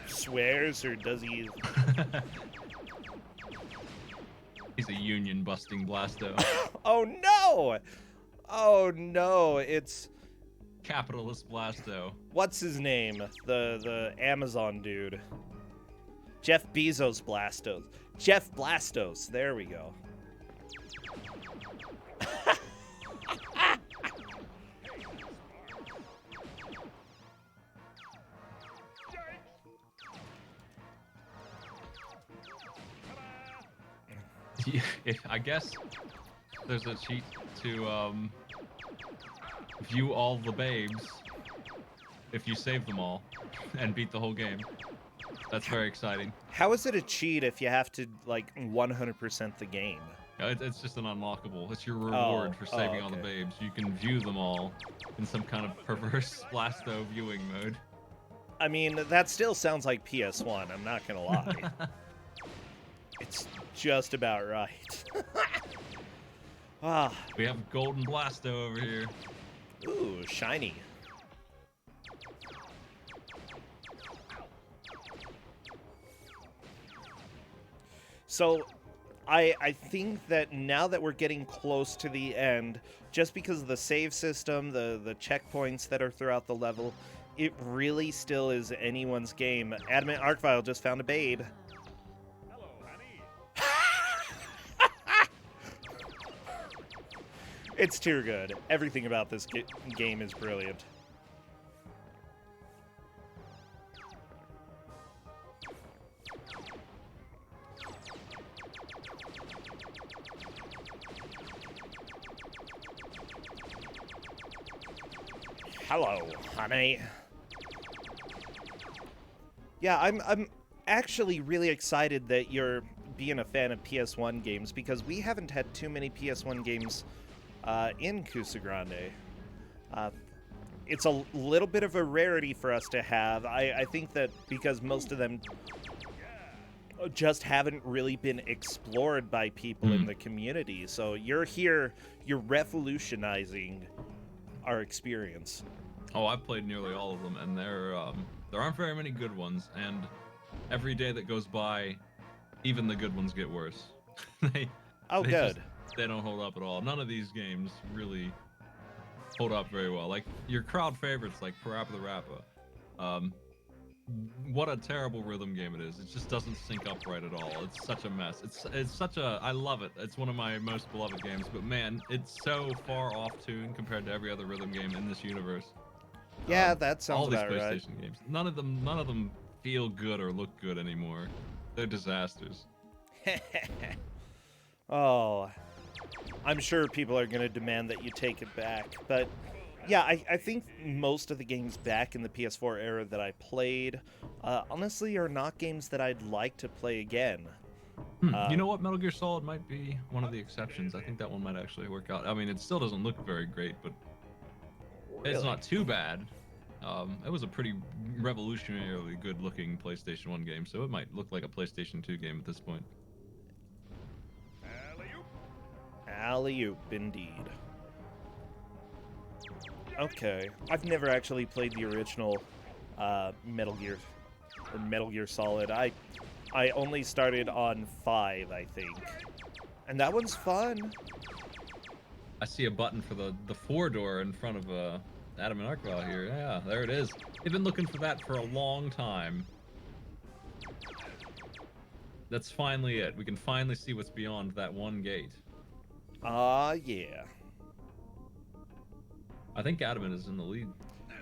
swears, or does he... He's a union-busting Blasto. Oh, no! Oh, no, it's... Capitalist Blasto. What's his name? The Amazon dude. Jeff Bezos Blastos. Jeff Blastos. There we go. I guess there's a cheat to view all the babes if you save them all and beat the whole game. That's very exciting. How is it a cheat if you have to, like, 100% the game? It's just an unlockable. It's your reward for saving all the babes. You can view them all in some kind of perverse Blasto viewing mode. I mean, that still sounds like PS1, I'm not gonna lie. It's just about right. Ah. We have Golden Blasto over here. Ooh, shiny. So, I think that now that we're getting close to the end, just because of the save system, the checkpoints that are throughout the level, it really still is anyone's game. Adamant Arcvile just found a babe. Hello, honey. It's too good. Everything about this game is brilliant. Hello, honey. Yeah, I'm actually really excited that you're being a fan of PS1 games because we haven't had too many PS1 games in Kusogr4nde. It's a little bit of a rarity for us to have. I think that because most of them just haven't really been explored by people in the community. So you're here, you're revolutionizing our experience. Oh, I've played nearly all of them, and there aren't very many good ones, and every day that goes by, even the good ones get worse. they good. They don't hold up at all. None of these games really hold up very well. Like your crowd favorites, like Parappa the Rappa. What a terrible rhythm game it is. It just doesn't sync up right at all. It's such a mess. It's such a, I love it. It's one of my most beloved games, but man, it's so far off tune compared to every other rhythm game in this universe. Yeah, that sounds about all these right. PlayStation games. None of them feel good or look good anymore. They're disasters. Oh, I'm sure people are going to demand that you take it back, but yeah, I think most of the games back in the PS4 era that I played, honestly, are not games that I'd like to play again. You know what? Metal Gear Solid might be one of the exceptions. I think that one might actually work out. I mean, it still doesn't look very great, but it's not too bad. It was a pretty revolutionarily good-looking PlayStation 1 game, so it might look like a PlayStation 2 game at this point. Alley-oop. Alley-oop, indeed. Okay, I've never actually played the original Metal Gear or Metal Gear Solid. I only started on 5, I think, and that one's fun. I see a button for the 4-door in front of Adamant Arcvile here. Yeah, there it is. They've been looking for that for a long time. That's finally it. We can finally see what's beyond that one gate. Yeah. I think Adamant is in the lead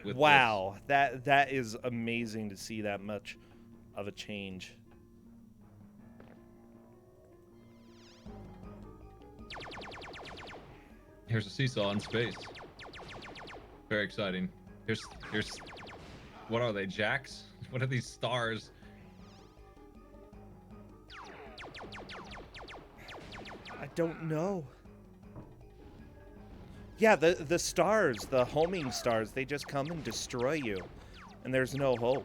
with wow, that is amazing to see that much of a change. Here's a seesaw in space. Very exciting. Here's what are they, jacks? What are these stars? I don't know. Yeah, the stars, the homing stars, they just come and destroy you, and there's no hope.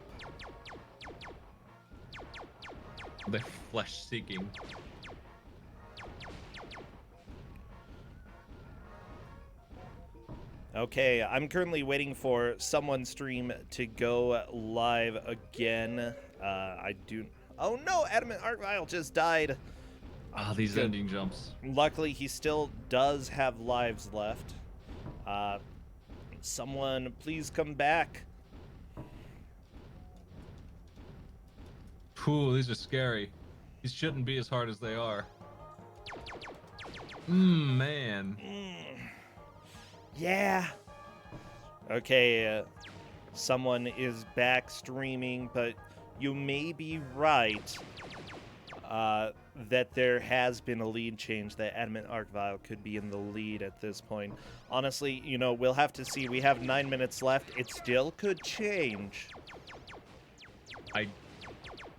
They're flesh-seeking. Okay, I'm currently waiting for someone's stream to go live again. Oh no, Adamant Arcvile just died. Ah, these Good. ending jumps. Luckily, he still does have lives left. Someone, please come back. Ooh, these are scary. These shouldn't be as hard as they are. Man. Yeah. Okay, someone is back streaming, but you may be right that there has been a lead change, that Adamant Archvile could be in the lead at this point. Honestly, you know, we'll have to see. We have 9 minutes left. It still could change. I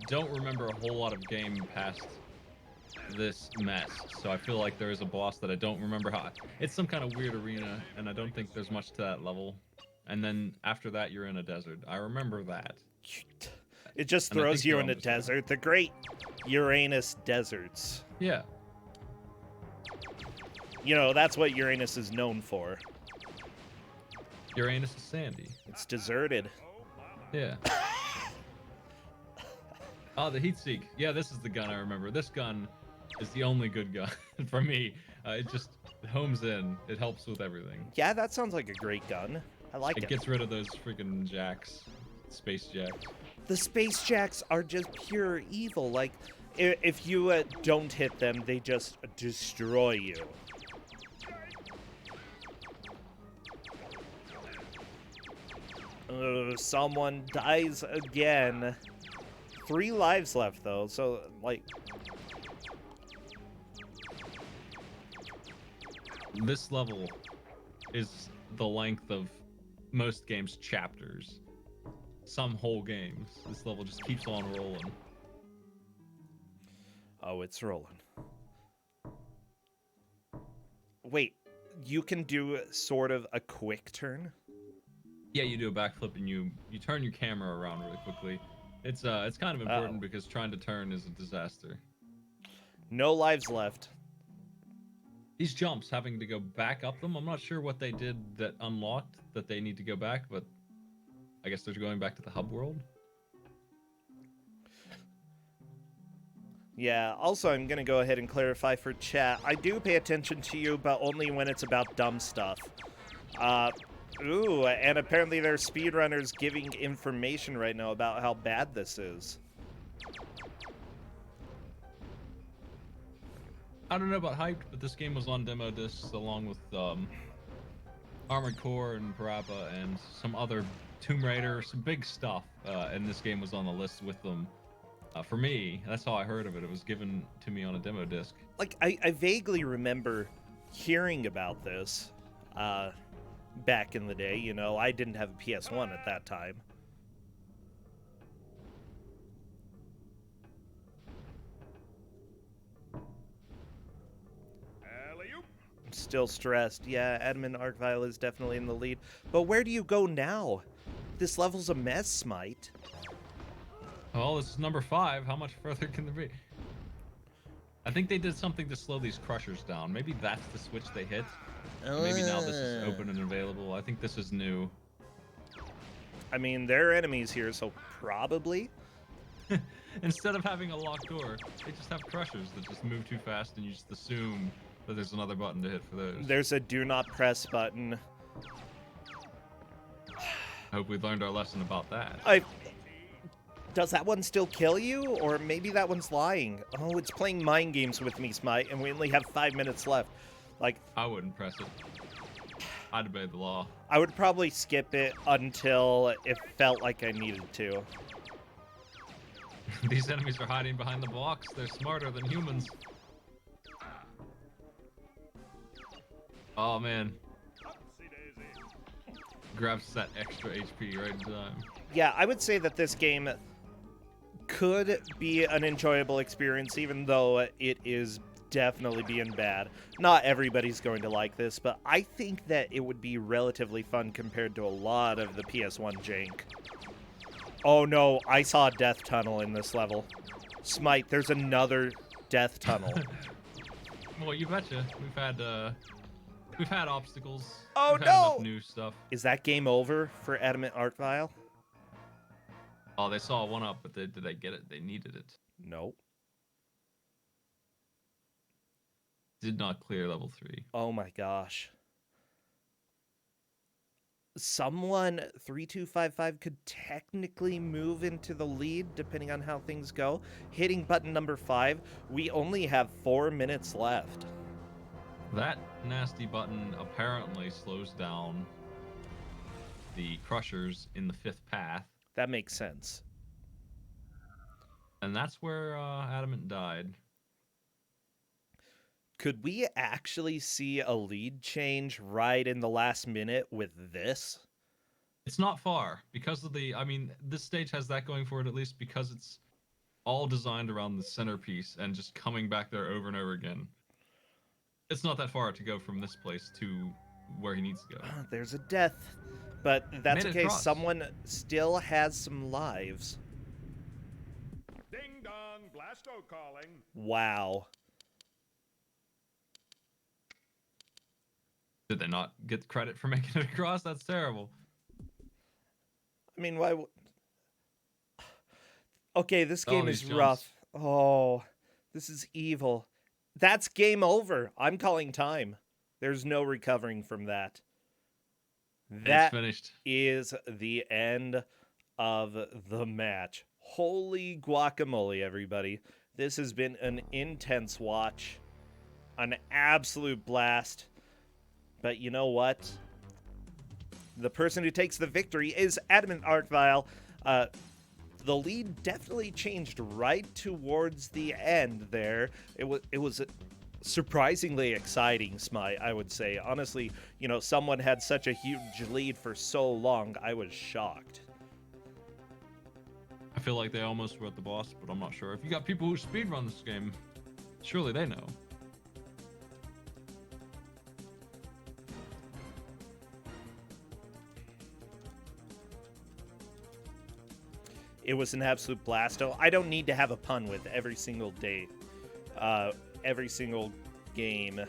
don't remember a whole lot of game past this mess, so I feel like there is a boss that I don't remember how. It's some kind of weird arena, and I don't think there's much to that level. And then after that, you're in a desert. I remember that. It just throws you in a desert. The great Uranus deserts. Yeah. You know, that's what Uranus is known for. Uranus is sandy. It's deserted. Yeah. Oh, the heat seek. Yeah, this is the gun I remember. This gun is the only good gun for me. It just homes in. It helps with everything. Yeah, that sounds like a great gun. I like it. It gets rid of those freaking jacks. Space jacks. The space jacks are just pure evil. Like, if you don't hit them, they just destroy you. Someone dies again. 3 lives left, though, so, like... This level is the length of most games' chapters. Some whole games. This level just keeps on rolling. Oh, it's rolling. Wait, you can do sort of a quick turn? Yeah, you do a backflip and you turn your camera around really quickly. It's kind of important because trying to turn is a disaster. No lives left. These jumps, having to go back up them, I'm not sure what they did that unlocked that they need to go back, but I guess they're going back to the hub world. Yeah, also I'm going to go ahead and clarify for chat. I do pay attention to you, but only when it's about dumb stuff. Ooh, and apparently there are speedrunners giving information right now about how bad this is. I don't know about hyped, but this game was on demo discs along with Armored Core and Parappa and some other Tomb Raider, some big stuff, and this game was on the list with them. For me, that's how I heard of it. It was given to me on a demo disc. Like, I vaguely remember hearing about this back in the day. You know, I didn't have a PS1 at that time. I'm still stressed. Yeah, Admin Archvile is definitely in the lead. But where do you go now? This level's a mess, Smite. Well, this is number 5. How much further can there be? I think they did something to slow these crushers down. Maybe that's the switch they hit. Maybe now this is open and available. I think this is new. I mean, there are enemies here, so probably. Instead of having a locked door, they just have crushers that just move too fast, and you just assume that there's another button to hit for those. There's a do not press button. I hope we learned our lesson about that. Does that one still kill you? Or maybe that one's lying. Oh, it's playing mind games with me, Smite, and we only have 5 minutes left. Like, I wouldn't press it. I'd obey the law. I would probably skip it until it felt like I needed to. These enemies are hiding behind the blocks. They're smarter than humans. Oh, man. Grabs that extra HP right in time. Yeah, I would say that this game could be an enjoyable experience, even though it is definitely being bad. Not everybody's going to like this, but I think that it would be relatively fun compared to a lot of the PS1 jank. Oh no, I saw a death tunnel in this level. Smite, there's another death tunnel. Well, you betcha. We've had obstacles. Oh we've had no! enough new stuff. Is that game over for Adamant Archvile? Oh, they saw one up, but did they get it? They needed it. Nope. Did not clear level 3. Oh my gosh. someone 3255 could technically move into the lead depending on how things go. Hitting button number 5, we only have 4 minutes left. That nasty button apparently slows down the crushers in the 5th path. That makes sense. And that's where Adamant died. Could we actually see a lead change right in the last minute with this? It's not far because of the, I mean, this stage has that going for it, at least because it's all designed around the centerpiece and just coming back there over and over again. It's not that far to go from this place to where he needs to go. There's a death, but that's okay. Across. Someone still has some lives. Ding dong, Blasto calling. Wow. Did they not get credit for making it across? That's terrible. I mean, why? Okay, this game is rough. Oh, this is evil. That's game over. I'm calling time. There's no recovering from that. That finished. Is the end of the match. Holy guacamole, everybody. This has been an intense watch. An absolute blast. But you know what? The person who takes the victory is Adamant Arcvile. The lead definitely changed right towards the end there. It was surprisingly exciting, Smite, I would say. Honestly, you know, someone had such a huge lead for so long, I was shocked. I feel like they almost were at the boss, but I'm not sure. If you got people who speedrun this game, surely they know. It was an absolute blasto. I don't need to have a pun with every single day, every single game.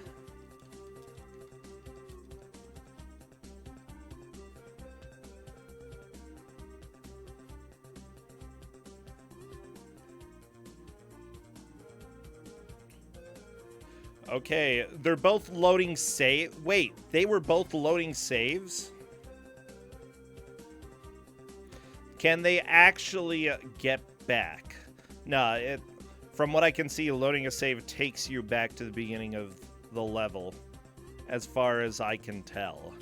Okay, they're both loading save. Wait, they were both loading saves? Can they actually get back? No, from what I can see, loading a save takes you back to the beginning of the level, as far as I can tell.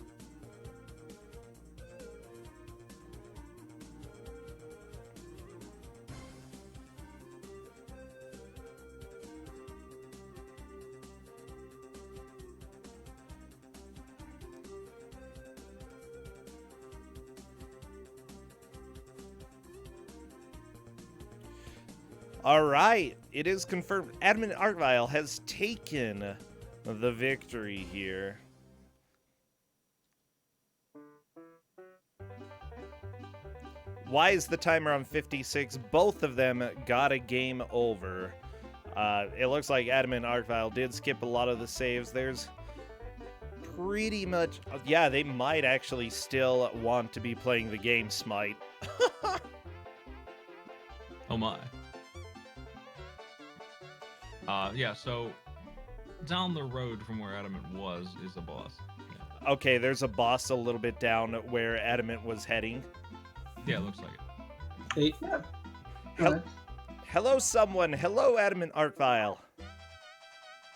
All right, it is confirmed. Adamant Arcvile has taken the victory here. Why is the timer on 56? Both of them got a game over. It looks like Adamant Arcvile did skip a lot of the saves. There's pretty much... Yeah, they might actually still want to be playing the game, Smite. Oh my. Yeah, so down the road from where Adamant was is a boss. Yeah. Okay, there's a boss a little bit down where Adamant was heading. Yeah, it looks like it. Yeah. Hello, someone. Hello, Adamant Arcvile.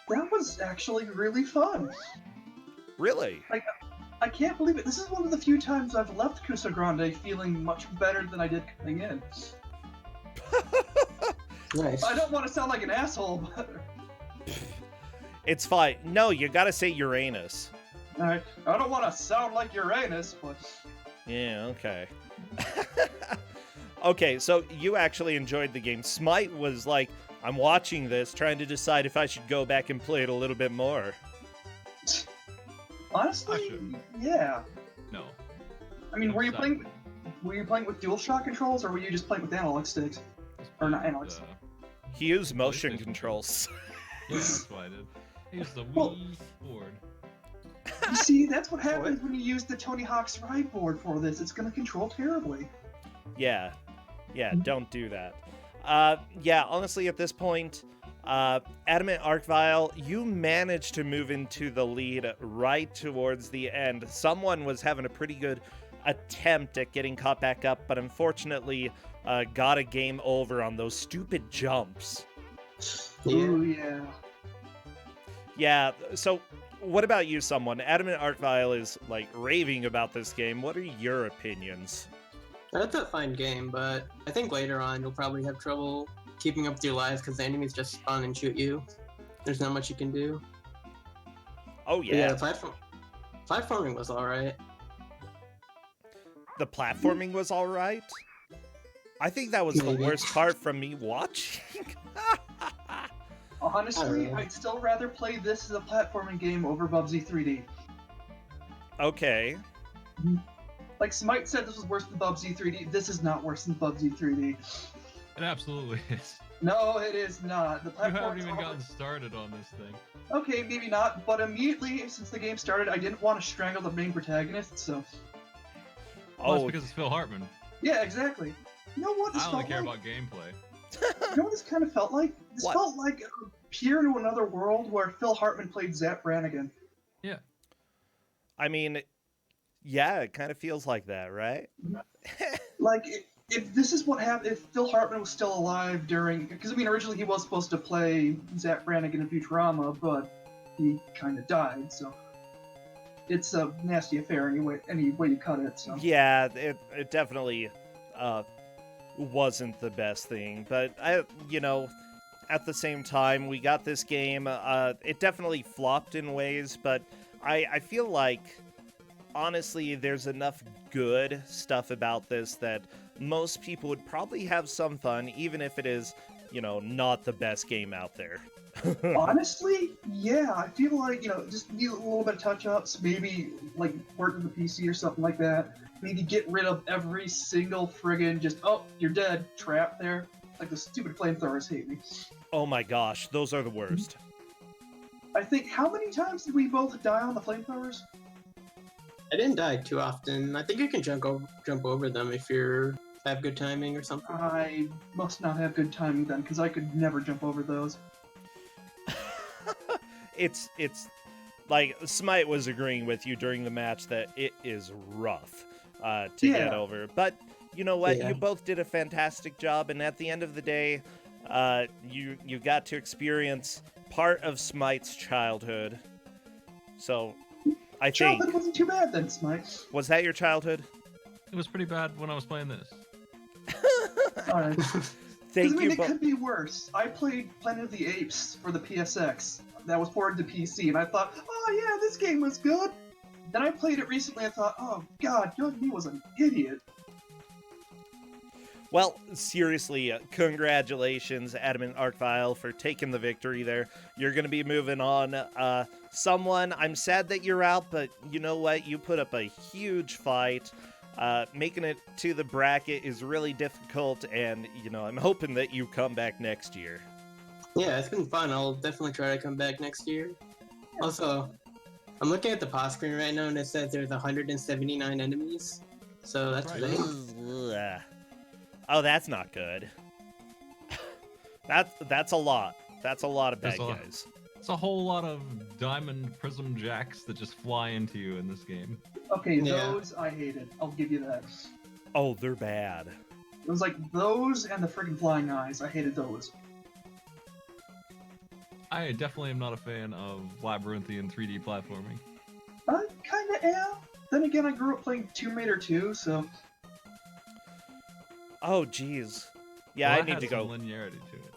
That was actually really fun. Really? I can't believe it. This is one of the few times I've left Kusogr4nde feeling much better than I did coming in. Nice. I don't want to sound like an asshole, but... It's fine. No, you gotta say Uranus. I don't want to sound like Uranus, but... Yeah, okay. Okay, so you actually enjoyed the game. Smite was like, I'm watching this, trying to decide if I should go back and play it a little bit more. Honestly, yeah. No. I mean, were you playing with DualShock controls, or were you just playing with analog sticks? Or not analog sticks? He used motion controls. Yeah, that's what I did. He used the Wii board. You see, that's what happens when you use the Tony Hawk's ride board for this. It's going to control terribly. Yeah, don't do that. Yeah, honestly, at this point, Adamant Arcvile, you managed to move into the lead right towards the end. Someone was having a pretty good attempt at getting caught back up, but unfortunately got a game over on those stupid jumps. Ooh, yeah. Yeah, so what about you, someone? Adamant Arcvile is, like, raving about this game. What are your opinions? That's a fine game, but I think later on you'll probably have trouble keeping up with your lives because the enemies just spawn and shoot you. There's not much you can do. Oh, yeah. But yeah, platforming was alright. The platforming was alright? I think that was the worst part from me watching. Honestly, I'd still rather play this as a platforming game over Bubsy 3D. Okay. Like Smite said this was worse than Bubsy 3D. This is not worse than Bubsy 3D. It absolutely is. No, it is not. The You platform haven't even gotten started on this thing. Okay, maybe not, but immediately since the game started, I didn't want to strangle the main protagonist, so... Well, that's because it's Phil Hartman. Yeah, exactly. You know what this I felt only care like? about gameplay. You know what this kind of felt like? This What? felt like a peer to another world where Phil Hartman played Zap Brannigan. Yeah. I mean, yeah, it kind of feels like that, right? Like, if this is what happened, if Phil Hartman was still alive during... Because, I mean, originally he was supposed to play Zap Brannigan in Futurama, but he kind of died, so... It's a nasty affair any way you cut it, so... Yeah, it definitely wasn't the best thing, but at the same time, we got this game. It definitely flopped in ways, but I feel like, honestly, there's enough good stuff about this that most people would probably have some fun, even if it is, not the best game out there. Honestly, yeah, I feel like, just need a little bit of touch-ups, maybe, like, work with the PC or something like that. Maybe get rid of every single friggin' just, oh, you're dead, trap there. Like, the stupid flamethrowers hate me. Oh my gosh, those are the worst. I think, how many times did we both die on the flamethrowers? I didn't die too often. I think you can jump over them if you have good timing or something. I must not have good timing then, because I could never jump over those. It's like Smite was agreeing with you during the match that it is rough to get over. But you know what? Yeah. You both did a fantastic job, and at the end of the day, you got to experience part of Smite's childhood. So I think Childhood wasn't too bad then, Smite. Was that your childhood? It was pretty bad when I was playing this. Alright. Thank you. It could be worse. I played Planet of the Apes for the PSX. That was ported to PC, and I thought, oh yeah, this game was good. Then I played it recently and thought, oh god, Young Me was an idiot. Well, seriously, congratulations, Adamant Arcvile, for taking the victory there. You're going to be moving on. Someone, I'm sad that you're out, but you know what? You put up a huge fight. Making it to the bracket is really difficult, and, I'm hoping that you come back next year. Yeah, it's been fun. I'll definitely try to come back next year. Also, I'm looking at the pause screen right now, and it says there's 179 enemies. So that's Right. great. Oh, that's not good. That's a lot. That's a lot of bad guys. It's a whole lot of diamond prism jacks that just fly into you in this game. Okay, Yeah. those I hated. I'll give you that. Oh, they're bad. It was like those and the friggin' flying eyes. I hated those. I definitely am not a fan of labyrinthian 3D platforming. I kinda am. Then again, I grew up playing Tomb Raider 2, so... Oh, jeez. Yeah, Well, I that need has to some go. linearity to it.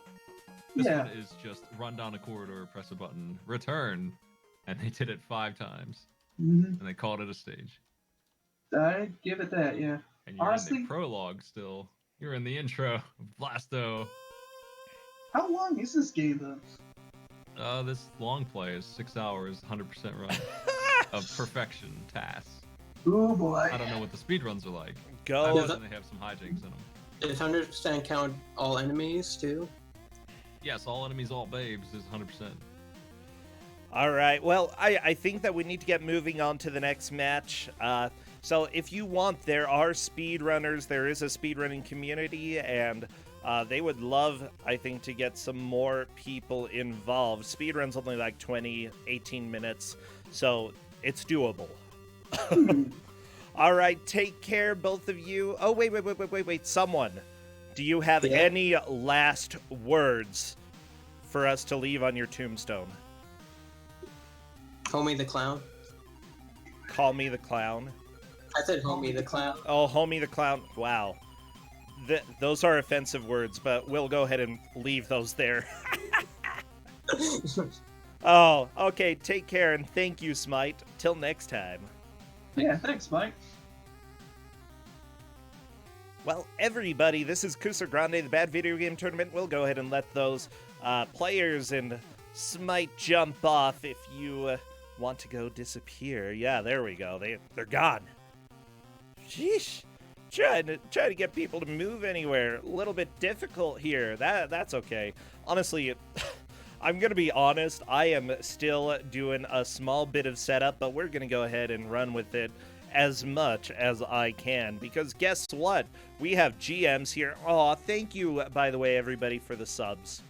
This Yeah. one is just run down a corridor, press a button, return, and they did it 5 times, Mhm. and they called it a stage. I'd give it that, yeah. And you're Honestly- in the prologue still. You're in the intro of Blasto. How long is this game, though? This long play is 6 hours, 100% run of perfection tasks. Oh boy. I don't know what the speedruns are like. I Go. imagine they have some hijinks in them. Does 100% count all enemies too? Yes, all enemies, all babes is 100%. All right. Well, I think that we need to get moving on to the next match. So if you want, there are speedrunners. There is a speedrunning community, and They would love, I think, to get some more people involved. Speedrun's only like 18 minutes, so it's doable. All right, take care, both of you. Oh, wait. Someone, do you have any last words for us to leave on your tombstone? Homie the clown. Call me the clown. I said homie the clown. Oh, homie the clown. Wow. Those are offensive words, but we'll go ahead and leave those there. Oh, okay. Take care, and thank you, Smite. Till next time. Yeah, thanks, Mike. Well, everybody, this is Kusogr4nde, the Bad Video Game Tournament. We'll go ahead and let those players and Smite jump off if you want to go disappear. Yeah, there we go. They're gone. Sheesh. Trying to get people to move anywhere. A little bit difficult here. That's okay. Honestly, I'm going to be honest. I am still doing a small bit of setup, but we're going to go ahead and run with it as much as I can, because guess what? We have GMs here. Aw, thank you, by the way, everybody, for the subs.